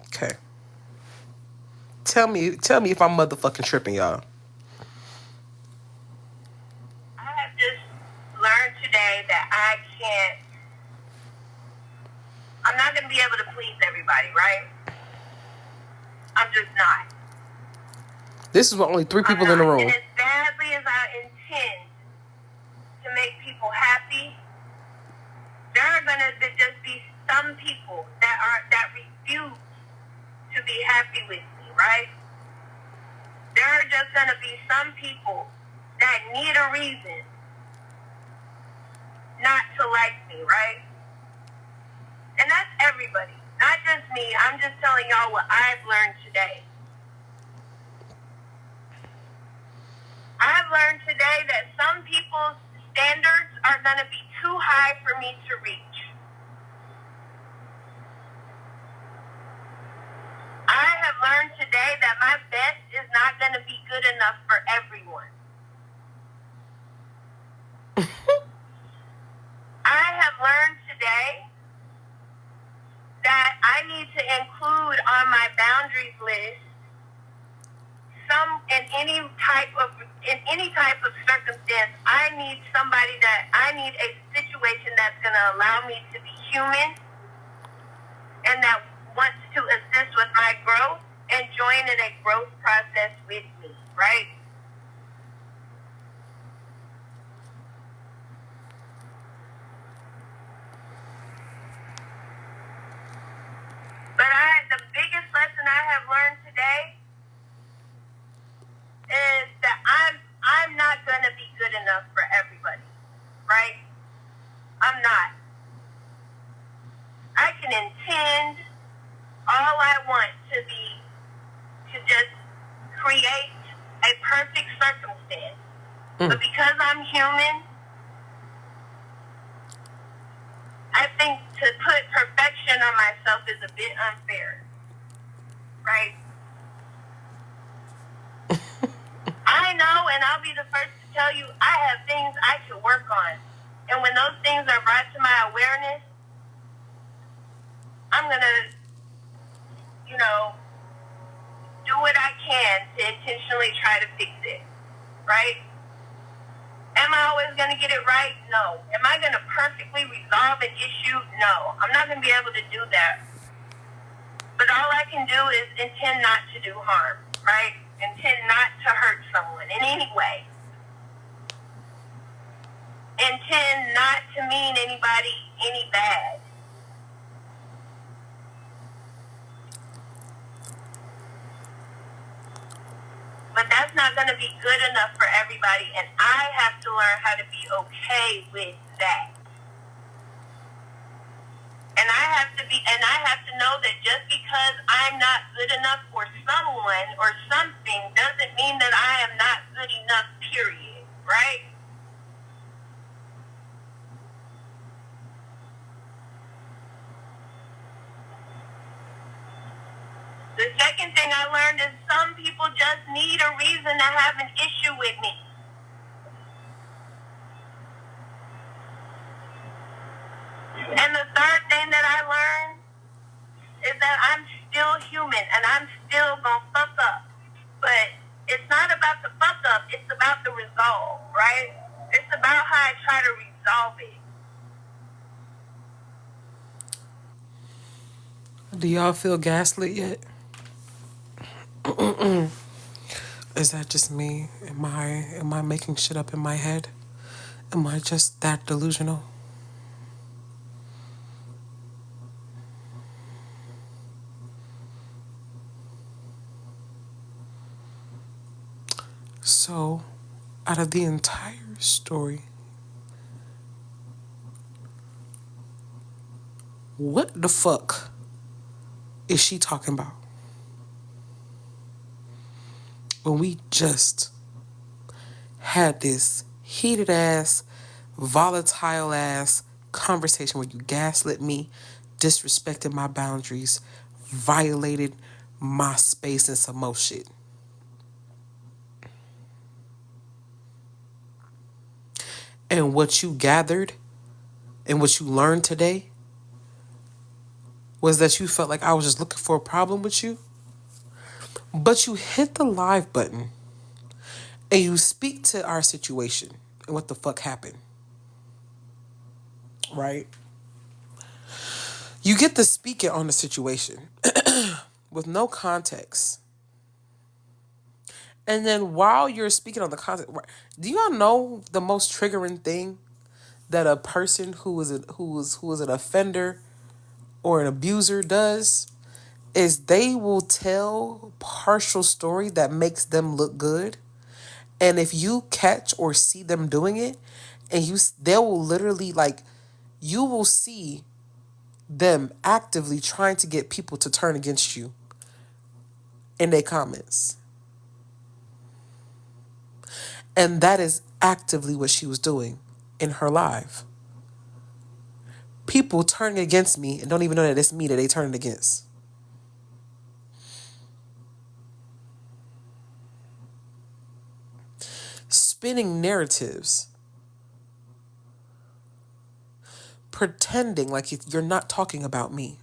Okay. Tell me if I'm motherfucking tripping, y'all. that I'm not going to be able to please everybody, right? I'm just not. This is with only 3 people in the room. And as badly as I intend to make people happy, there are going to just be some people that refuse to be happy with me, right? There are just going to be some people that need a reason not to like me, right? And that's everybody, not just me. I'm just telling y'all what I've learned today. I've learned today that some people's standards are going to be too high for me to reach. I have learned today that my best is not going to be good enough for everyone. I have learned today that I need to include on my boundaries list in any type of circumstance. I need a situation that's going to allow me to be human and that wants to assist with my growth and join in a growth process with me, right? But the biggest lesson I have learned today is that I'm not going to be good enough for everybody, right? I'm not. I can intend all I want to just create a perfect circumstance. But because I'm human, I think to put perfection on myself is a bit unfair, right? I know, and I'll be the first to tell you, I have things I can work on. And when those things are brought to my awareness, I'm going to, do what I can to intentionally try to fix it, right? Am I always going to get it right? No. Am I going to perfectly resolve an issue? No. I'm not going to be able to do that. But all I can do is intend not to do harm, right? Intend not to hurt someone in any way. Intend not to mean anybody any bad. But that's not going to be good enough for everybody, and I have to learn how to be okay with that. And I have to know that just because I'm not good enough for someone or something doesn't mean that I am not good enough, period, right? The second thing I learned is some people just need a reason to have an issue with me. And the third thing that I learned is that I'm still human and I'm still gonna fuck up. But it's not about the fuck up, it's about the resolve, right? It's about how I try to resolve it. Do y'all feel gaslit yet? Is that just me? Am I making shit up in my head? Am I just that delusional? So, out of the entire story, what the fuck is she talking about? When we just had this heated ass, volatile ass conversation where you gaslit me, disrespected my boundaries, violated my space and some more shit. And what you gathered and what you learned today was that you felt like I was just looking for a problem with you. But you hit the live button and you speak to our situation and what the fuck happened. right? You get to speak it on the situation with no context. And then while you're speaking on the context, do y'all know the most triggering thing that a person who is an offender or an abuser does is they will tell partial story that makes them look good. And if you catch or see them doing it, and they will literally like, you will see them actively trying to get people to turn against you in their comments. And that is actively what she was doing in her live. People turning against me and don't even know that it's me that they turning against. Spinning narratives. Pretending like you're not talking about me.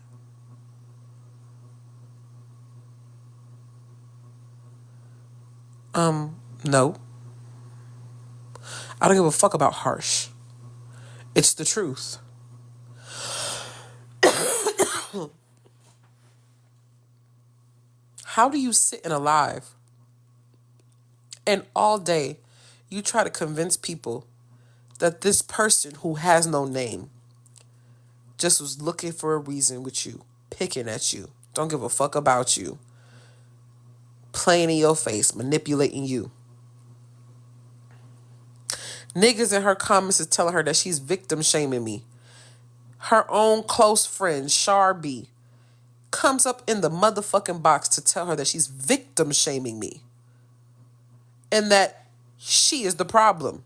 No. I don't give a fuck about harsh. It's the truth. How do you sit in a live and all day you try to convince people that this person who has no name just was looking for a reason with you, picking at you, don't give a fuck about you, playing in your face, manipulating you. Niggas in her comments is telling her that she's victim shaming me. Her own close friend, Char B, comes up in the motherfucking box to tell her that she's victim shaming me. And that she is the problem.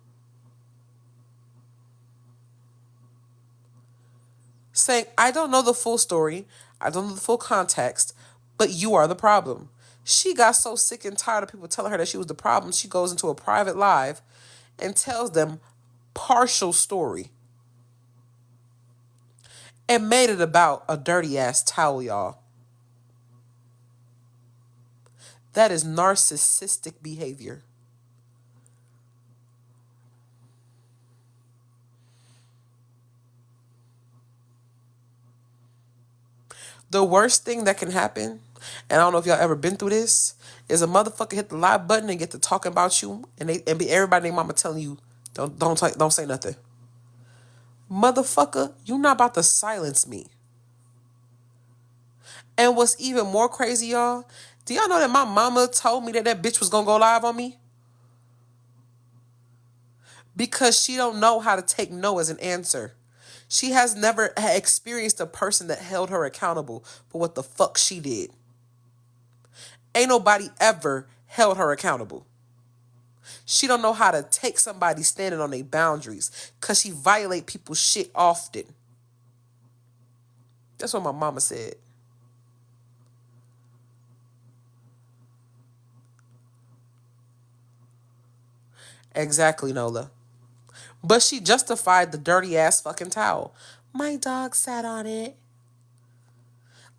Saying, I don't know the full story, I don't know the full context, but you are the problem. She got so sick and tired of people telling her that she was the problem, she goes into a private live and tells them partial story. And made it about a dirty ass towel, y'all. That is narcissistic behavior. The worst thing that can happen, and I don't know if y'all ever been through this, is a motherfucker hit the live button and get to talking about you, and be everybody named mama telling you, don't say nothing. Motherfucker, you not about to silence me. And what's even more crazy, y'all, do y'all know that my mama told me that bitch was gonna go live on me? Because she don't know how to take no as an answer. She has never experienced a person that held her accountable for what the fuck she did. Ain't nobody ever held her accountable. She don't know how to take somebody standing on their boundaries because she violate people's shit often. That's what my mama said. Exactly, Nola. But she justified the dirty ass fucking towel. My dog sat on it.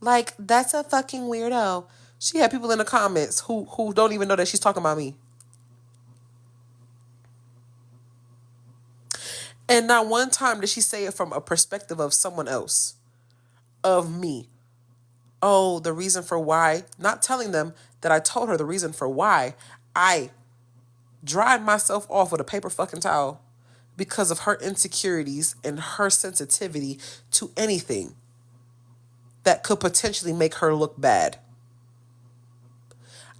Like, that's a fucking weirdo. She had people in the comments who don't even know that she's talking about me. And not one time did she say it from a perspective of someone else. Of me. Oh, the reason for why. Not telling them that I told her the reason for why I dried myself off with a paper fucking towel. Because of her insecurities and her sensitivity to anything that could potentially make her look bad.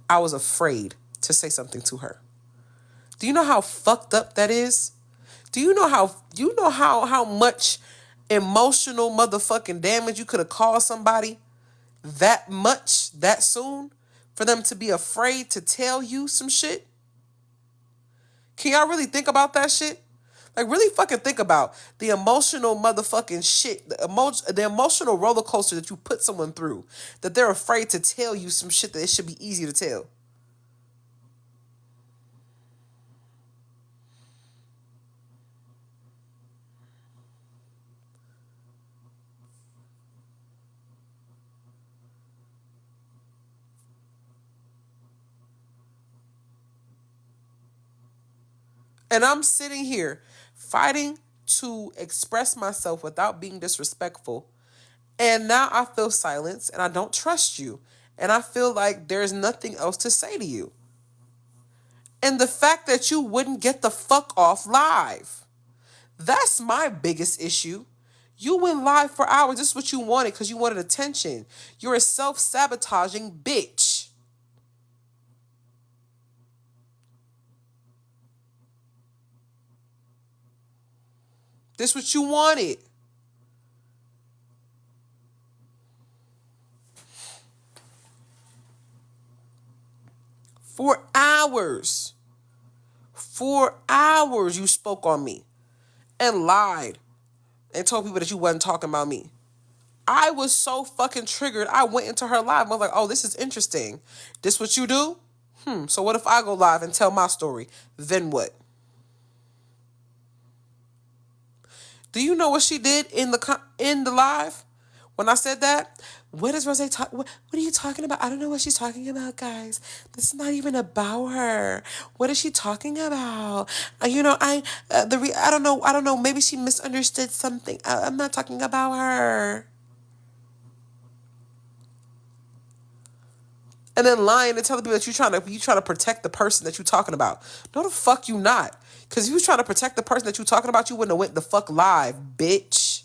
I was afraid to say something to her. Do you know how fucked up that is? Do you know how much emotional motherfucking damage you could have caused somebody that much that soon for them to be afraid to tell you some shit? Can y'all really think about that shit? Like, really fucking think about the emotional motherfucking shit, the emotional roller coaster that you put someone through, that they're afraid to tell you some shit that it should be easy to tell. And I'm sitting here fighting to express myself without being disrespectful. And now I feel silence and I don't trust you. And I feel like there's nothing else to say to you. And the fact that you wouldn't get the fuck off live. That's my biggest issue. You went live for hours. This is what you wanted because you wanted attention. You're a self-sabotaging bitch. This is what you wanted. For hours. For hours you spoke on me and lied and told people that you wasn't talking about me. I was so fucking triggered. I went into her live. I was like, oh, this is interesting. This what you do? So what if I go live and tell my story? Then what? Do you know what she did in the live when I said that? What is Rose talk? What are you talking about? I don't know what she's talking about, guys. This is not even about her. What is she talking about? I don't know. I don't know. Maybe she misunderstood something. I'm not talking about her. And then lying and telling people that you trying to protect the person that you're talking about. No, the fuck you not. Because if you was trying to protect the person that you're talking about, you wouldn't have went the fuck live, bitch.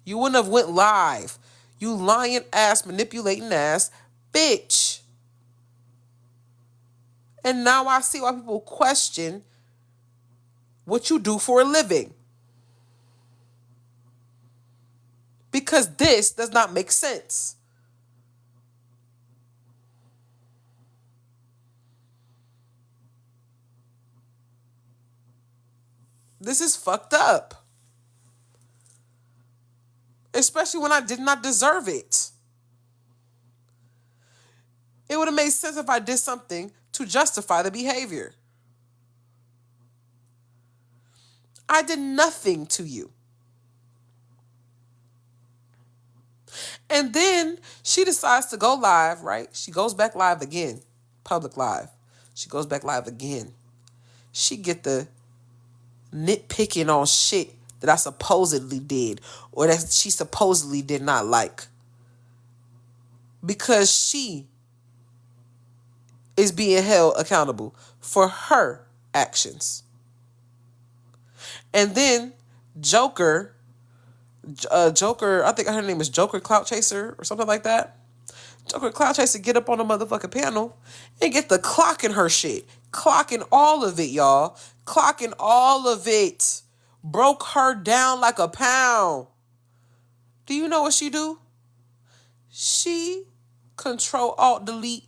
You wouldn't have went live. You lying ass, manipulating ass, bitch. And now I see why people question what you do for a living. Because this does not make sense. This is fucked up. Especially when I did not deserve it. It would have made sense if I did something to justify the behavior. I did nothing to you. And then she decides to go live, right? She goes back live again. Public live. She goes back live again. She get the nitpicking on shit that I supposedly did or that she supposedly did not like. Because she is being held accountable for her actions. And then Joker, I think her name is Joker Clout Chaser or something like that. Joker Clout Chaser get up on the motherfucking panel and get the clocking her shit. Clocking all of it, y'all. Clocking all of it. Broke her down like a pound. Do you know what she do? She Control Alt Delete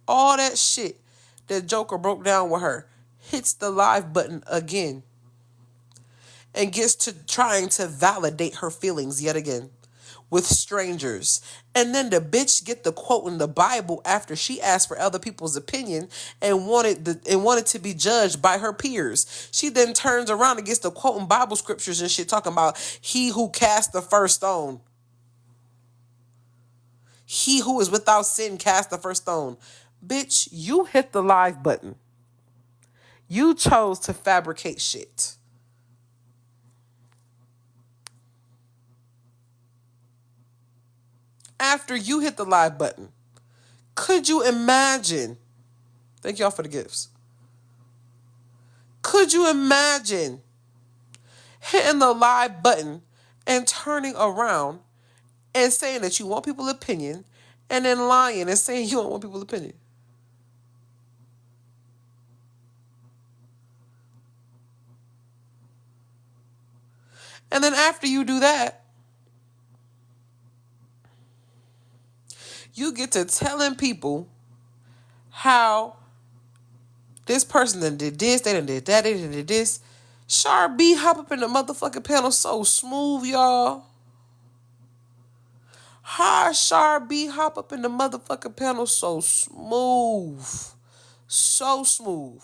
all that shit that Joker broke down with her. Hits the live button again. And gets to trying to validate her feelings yet again with strangers. And then the bitch get the quote in the Bible after she asked for other people's opinion and wanted to be judged by her peers. She then turns around and gets the quote in Bible scriptures and shit talking about he who cast the first stone. He who is without sin cast the first stone. Bitch, you hit the live button. You chose to fabricate shit. After you hit the live button, could you imagine? Thank y'all for the gifts. Could you imagine hitting the live button and turning around and saying that you want people's opinion and then lying and saying you don't want people's opinion? And then after you do that, you get to telling people how this person done did this, they done did that, they done did this. Char B hop up in the motherfucking panel so smooth, y'all. How Char B hop up in the motherfucking panel so smooth. So smooth.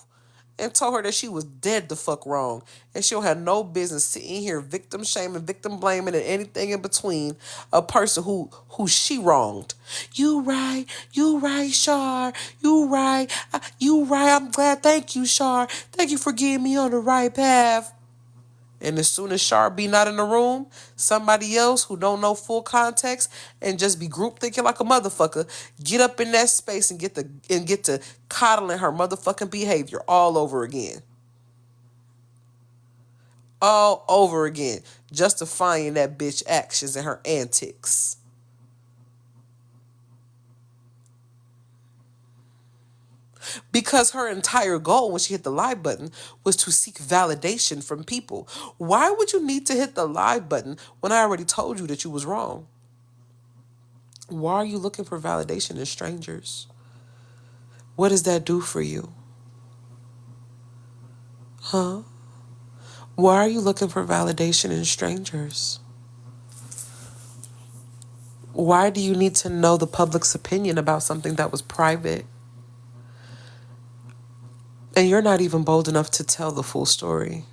and told her that she was dead the fuck wrong. And she'll have no business sitting here victim shaming, victim blaming, and anything in between a person who she wronged. You right, Shar. You right. I'm glad. Thank you, Shar. Thank you for getting me on the right path. And as soon as Shar be not in the room, somebody else who don't know full context and just be group thinking like a motherfucker, get up in that space and get to coddling her motherfucking behavior all over again. All over again. Justifying that bitch actions and her antics. Because her entire goal when she hit the live button was to seek validation from people. Why would you need to hit the live button when I already told you that you was wrong? Why are you looking for validation in strangers? What does that do for you? Huh? Why are you looking for validation in strangers? Why do you need to know the public's opinion about something that was private? And you're not even bold enough to tell the full story.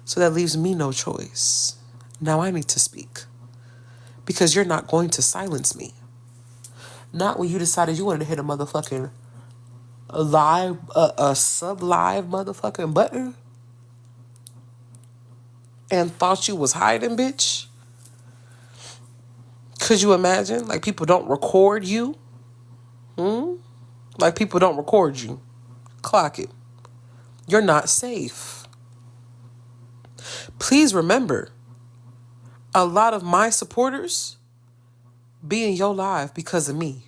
So that leaves me no choice. Now I need to speak. Because you're not going to silence me. Not when you decided you wanted to hit a motherfucking live, a sub-live motherfucking button. And thought you was hiding, bitch. Could you imagine? Like people don't record you? Like people don't record you. Clock it. You're not safe. Please remember, a lot of my supporters be in your live because of me.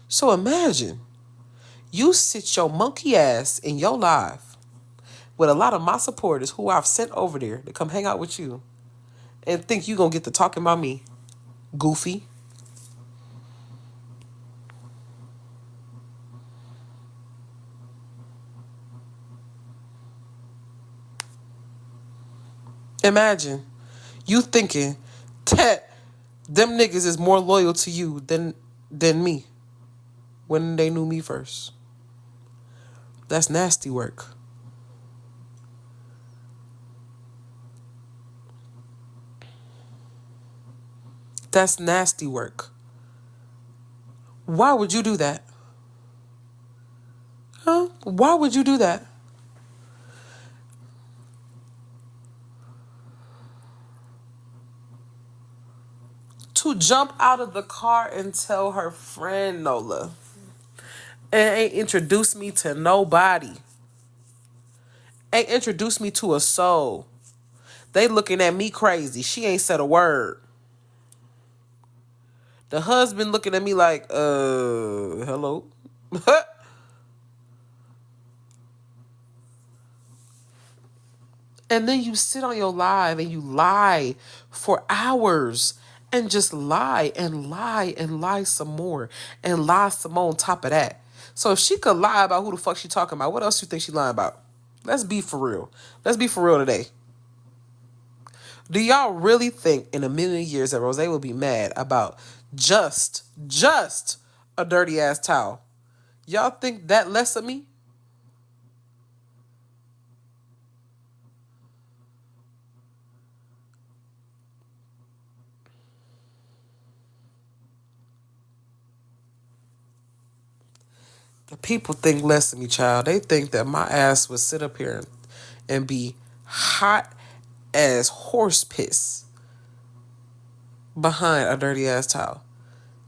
So imagine you sit your monkey ass in your live with a lot of my supporters who I've sent over there to come hang out with you and think you gonna get to talking about me. Goofy. Imagine you thinking that them niggas is more loyal to you than me when they knew me first. That's nasty work. That's nasty work. Why would you do that? Huh? Why would you do that? To jump out of the car and tell her friend Nola and ain't introduce me to nobody. Ain't introduce me to a soul. They looking at me crazy. She ain't said a word. The husband looking at me like, hello? And then you sit on your live and you lie for hours and just lie and lie and lie some more and lie some more on top of that. So if she could lie about who the fuck she talking about, what else you think she lying about? Let's be for real. Let's be for real today. Do y'all really think in a million years that Rose will be mad about just a dirty ass towel? Y'all think that less of me? The people think less of me, child. They think that my ass would sit up here and be hot as horse piss behind a dirty ass towel.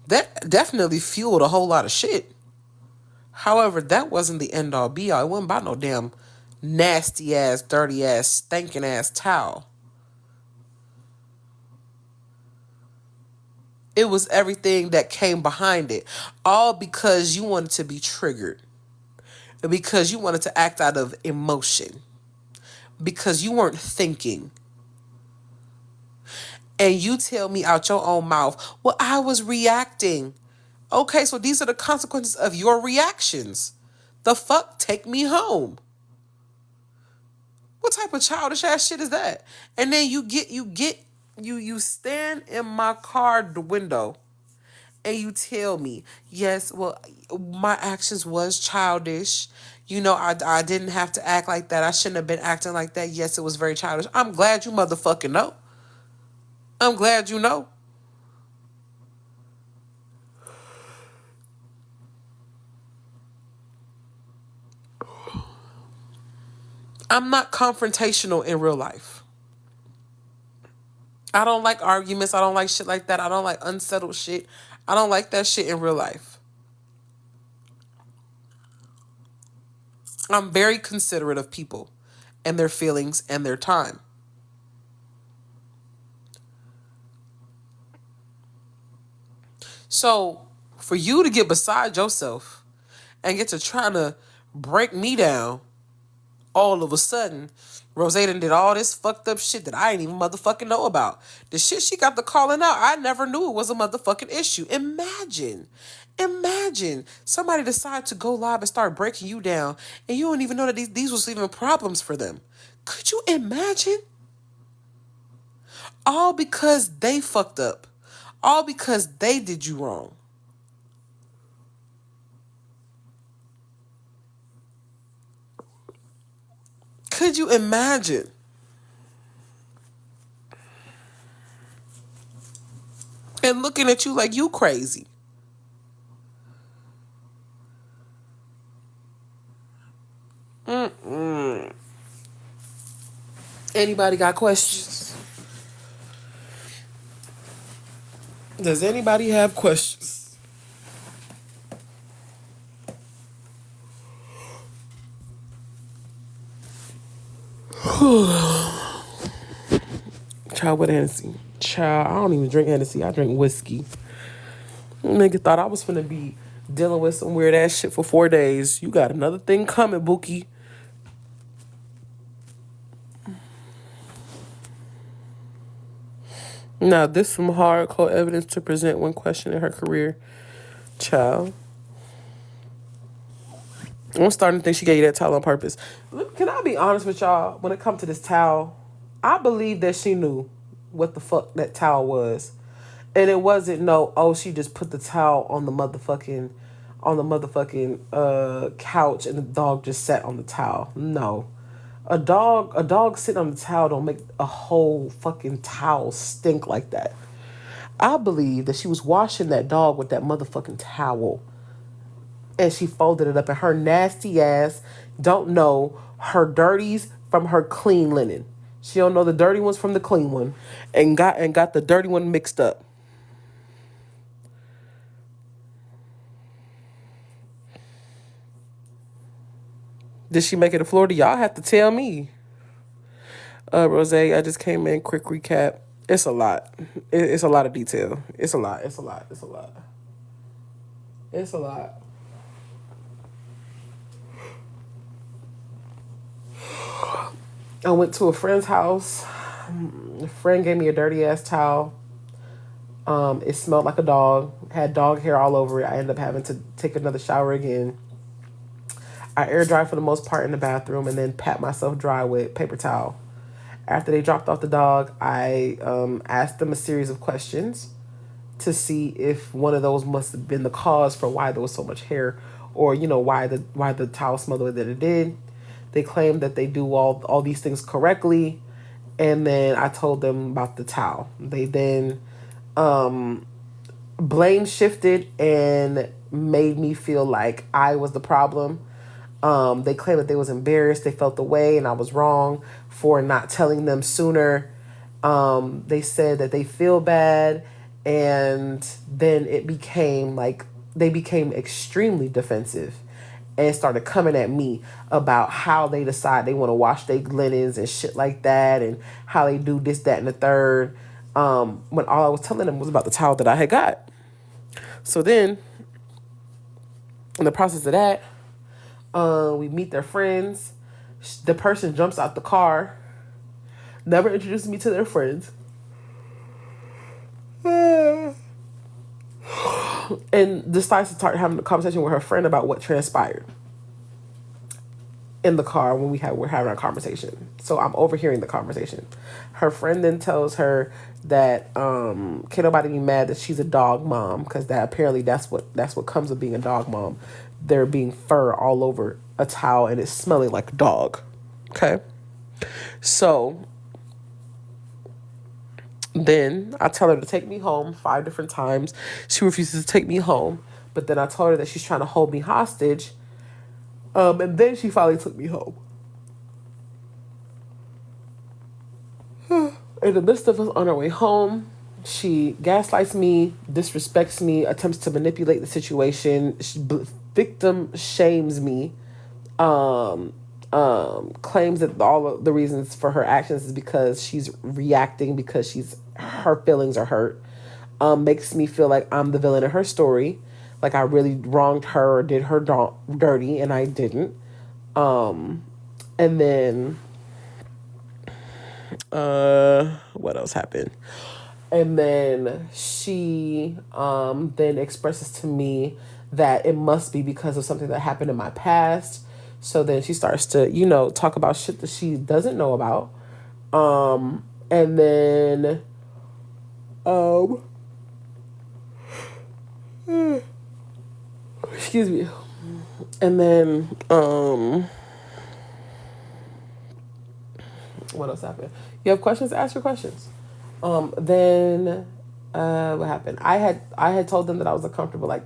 That definitely fueled a whole lot of shit. However, that wasn't the end all be all. It wasn't about no damn nasty ass, dirty ass, stinking ass towel. It was everything that came behind it. All because you wanted to be triggered. Because you wanted to act out of emotion. Because you weren't thinking. And you tell me out your own mouth, well, I was reacting. Okay, so these are the consequences of your reactions. The fuck? Take me home. What type of childish ass shit is that? And then you stand in my car the window and you tell me, yes, well, my actions was childish. I didn't have to act like that. I shouldn't have been acting like that. Yes, it was very childish. I'm glad you motherfucking know. I'm glad you know. I'm not confrontational in real life. I don't like arguments. I don't like shit like that. I don't like unsettled shit. I don't like that shit in real life. I'm very considerate of people and their feelings and their time. So for you to get beside yourself and get to trying to break me down all of a sudden, Rose done did all this fucked up shit that I didn't even motherfucking know about. The shit she got the calling out, I never knew it was a motherfucking issue. Imagine somebody decide to go live and start breaking you down and you don't even know that these was even problems for them. Could you imagine? All because they fucked up. All because they did you wrong. Could you imagine? And looking at you like you crazy. Anybody got questions? Does anybody have questions? Child, with Hennessy. Child, I don't even drink Hennessy. I drink whiskey. Nigga thought I was finna be dealing with some weird ass shit for 4 days. You got another thing coming, Bookie. Now, this some hardcore evidence to present when questioning her career. Child. I'm starting to think she gave you that towel on purpose. Look, can I be honest with y'all? When it comes to this towel, I believe that she knew what the fuck that towel was. And it wasn't she just put the towel on the motherfucking couch and the dog just sat on the towel. No. A dog sitting on the towel don't make a whole fucking towel stink like that. I believe that she was washing that dog with that motherfucking towel. And she folded it up, and her nasty ass don't know her dirties from her clean linen. She don't know the dirty ones from the clean one, and got the dirty one mixed up. Did she make it to Florida? Y'all have to tell me. Rose, I just came in. Quick recap. It's a lot. It's a lot of detail. It's a lot. It's a lot. It's a lot. It's a lot. I went to a friend's house. A friend gave me a dirty ass towel. It smelled like a dog. Had dog hair all over it. I ended up having to take another shower again. I air dried for the most part in the bathroom and then pat myself dry with paper towel. After they dropped off the dog, I asked them a series of questions to see if one of those must have been the cause for why there was so much hair, or why the towel smelled the way that it did. They claimed that they do all these things correctly, and then I told them about the towel. They then blame shifted and made me feel like I was the problem. They claimed that they was embarrassed. They felt the way, and I was wrong for not telling them sooner. They said that they feel bad, and then it became like they became extremely defensive and started coming at me about how they decide they want to wash their linens and shit like that, and how they do this, that, and the third. When all I was telling them was about the towel that I had got. So then, in the process of that, we meet their friends. The person jumps out the car, never introduces me to their friends, and decides to start having a conversation with her friend about what transpired in the car when we're having our conversation. So I'm overhearing the conversation. Her friend then tells her that can't nobody be mad that she's a dog mom, because that apparently that's what comes with being a dog mom. There being fur all over a towel and it's smelling like dog. Okay. So then I tell her to take me home 5 different times. She refuses to take me home. But then I told her that she's trying to hold me hostage. And then she finally took me home. In the midst of us on our way home, she gaslights me, disrespects me, attempts to manipulate the situation, victim shames me, claims that all of the reasons for her actions is because she's reacting because her feelings are hurt. Makes me feel like I'm the villain in her story, like I really wronged her or did her dirty, and I didn't. And then what else happened? And then she then expresses to me that it must be because of something that happened in my past. So then she starts to, talk about shit that she doesn't know about. And then excuse me. And then what else happened? You have questions? Ask your questions. Then what happened? I had told them that I was uncomfortable like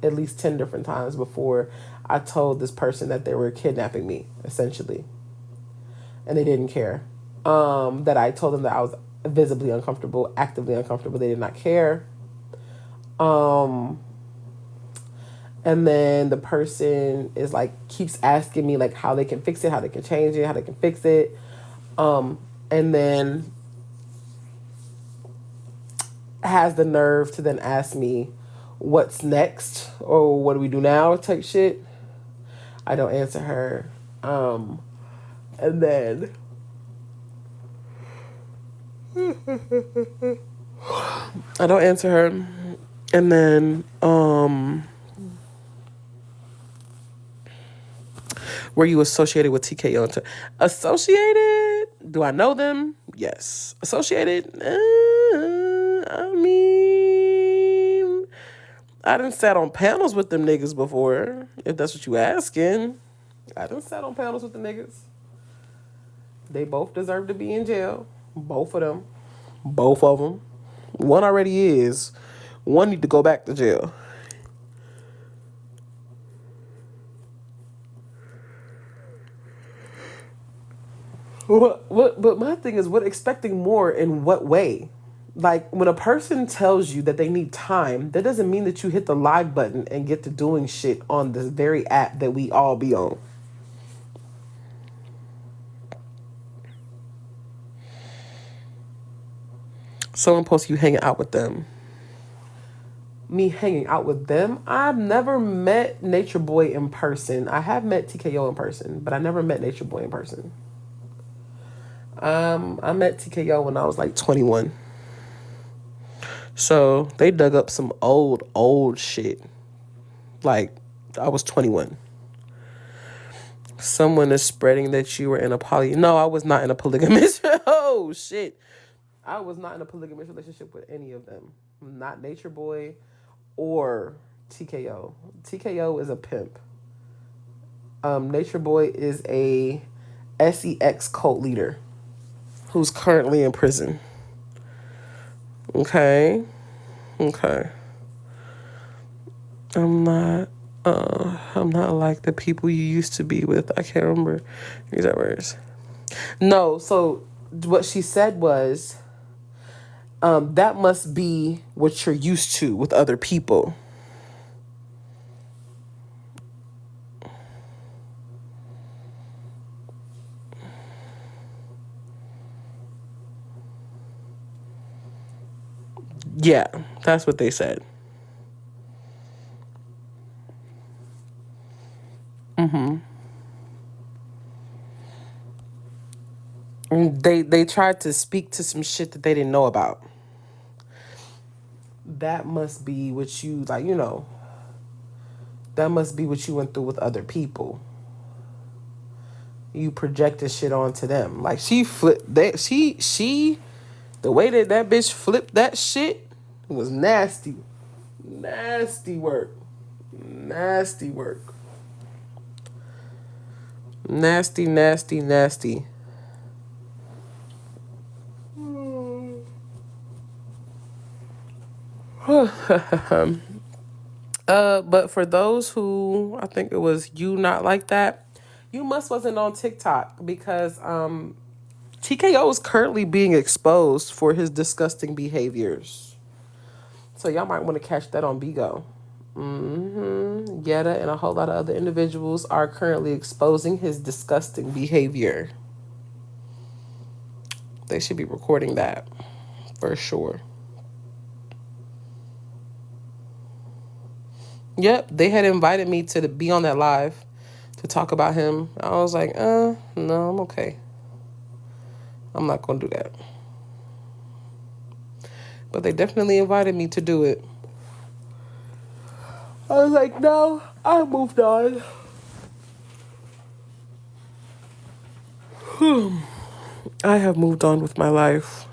at least 10 different times before I told this person that they were kidnapping me, essentially. And they didn't care. That I told them that I was visibly uncomfortable, actively uncomfortable. They did not care. And then the person is like, keeps asking me like how they can fix it, how they can change it, how they can fix it. And then has the nerve to then ask me what's next or what do we do now type shit. I don't answer her. And then I don't answer her. And then were you associated with TKO? Associated? Do I know them? Yes. Associated? I mean, I done sat on panels with them niggas before, if that's what you asking. I done sat on panels with the niggas. They both deserve to be in jail. Both of them. Both of them. One already is. One need to go back to jail. But my thing is, what expecting more in what way? Like, when a person tells you that they need time, that doesn't mean that you hit the live button and get to doing shit on this very app that we all be on. Someone posts you hanging out with them. Me hanging out with them? I've never met Nature Boy in person. I have met TKO in person, but I never met Nature Boy in person. I met TKO when I was like 21. So they dug up some old shit. Like, I was 21. Someone is spreading that you were in a No, I was not in a polygamous. Oh, shit. I was not in a polygamous relationship with any of them. Not Nature Boy or TKO. TKO is a pimp. Nature Boy is a SEX cult leader who's currently in prison. Okay. I'm not like the people you used to be with. I can't remember exact words. No, so what she said was, that must be what you're used to with other people. Yeah, that's what they said. They tried to speak to some shit that they didn't know about. That must be what you like, that must be what you went through with other people. You projected shit onto them. Like, she flipped that the way that bitch flipped that shit was nasty. Nasty work. Nasty, nasty, nasty. But for those who, I think it was you not like that, you must wasn't on TikTok because TKO is currently being exposed for his disgusting behaviors. So y'all might want to catch that on Bigo. Yetta and a whole lot of other individuals are currently exposing his disgusting behavior. They should be recording that for sure. Yep, they had invited me to be on that live to talk about him. I was like, no, I'm okay. I'm not going to do that. But they definitely invited me to do it. I was like, no, I moved on. I have moved on with my life.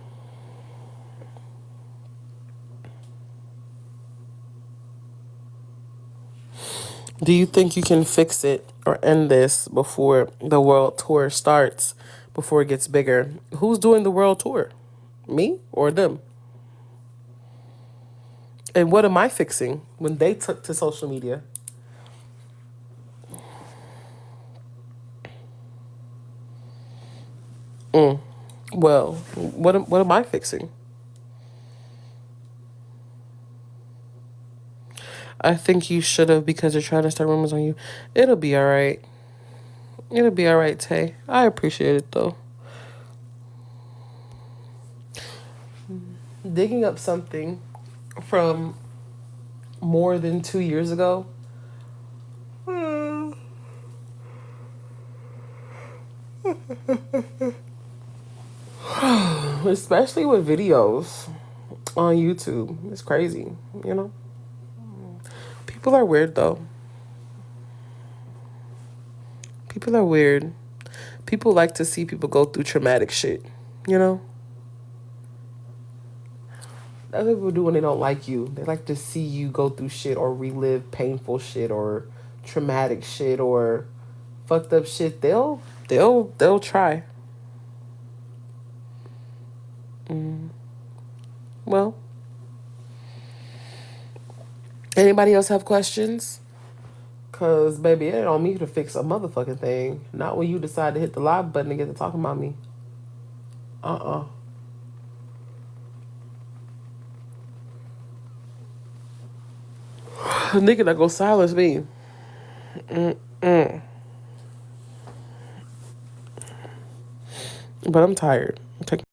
Do you think you can fix it or end this before the world tour starts, before it gets bigger? Who's doing the world tour? Me or them? And what am I fixing when they took to social media? Well, what am I fixing? I think you should have because they're trying to start rumors on you. It'll be all right. It'll be all right, Tay. I appreciate it though. Digging up something from more than 2 years ago. Especially with videos on YouTube. It's crazy, you know? People are weird though. People are weird. People like to see people go through traumatic shit, you know? That's what people do when they don't like you. They like to see you go through shit or relive painful shit or traumatic shit or fucked up shit. They'll try. Well, anybody else have questions? Cause baby, it ain't on me to fix a motherfucking thing. Not when you decide to hit the live button and get to talking about me. Nigga that go silence me. But I'm tired. I'm taking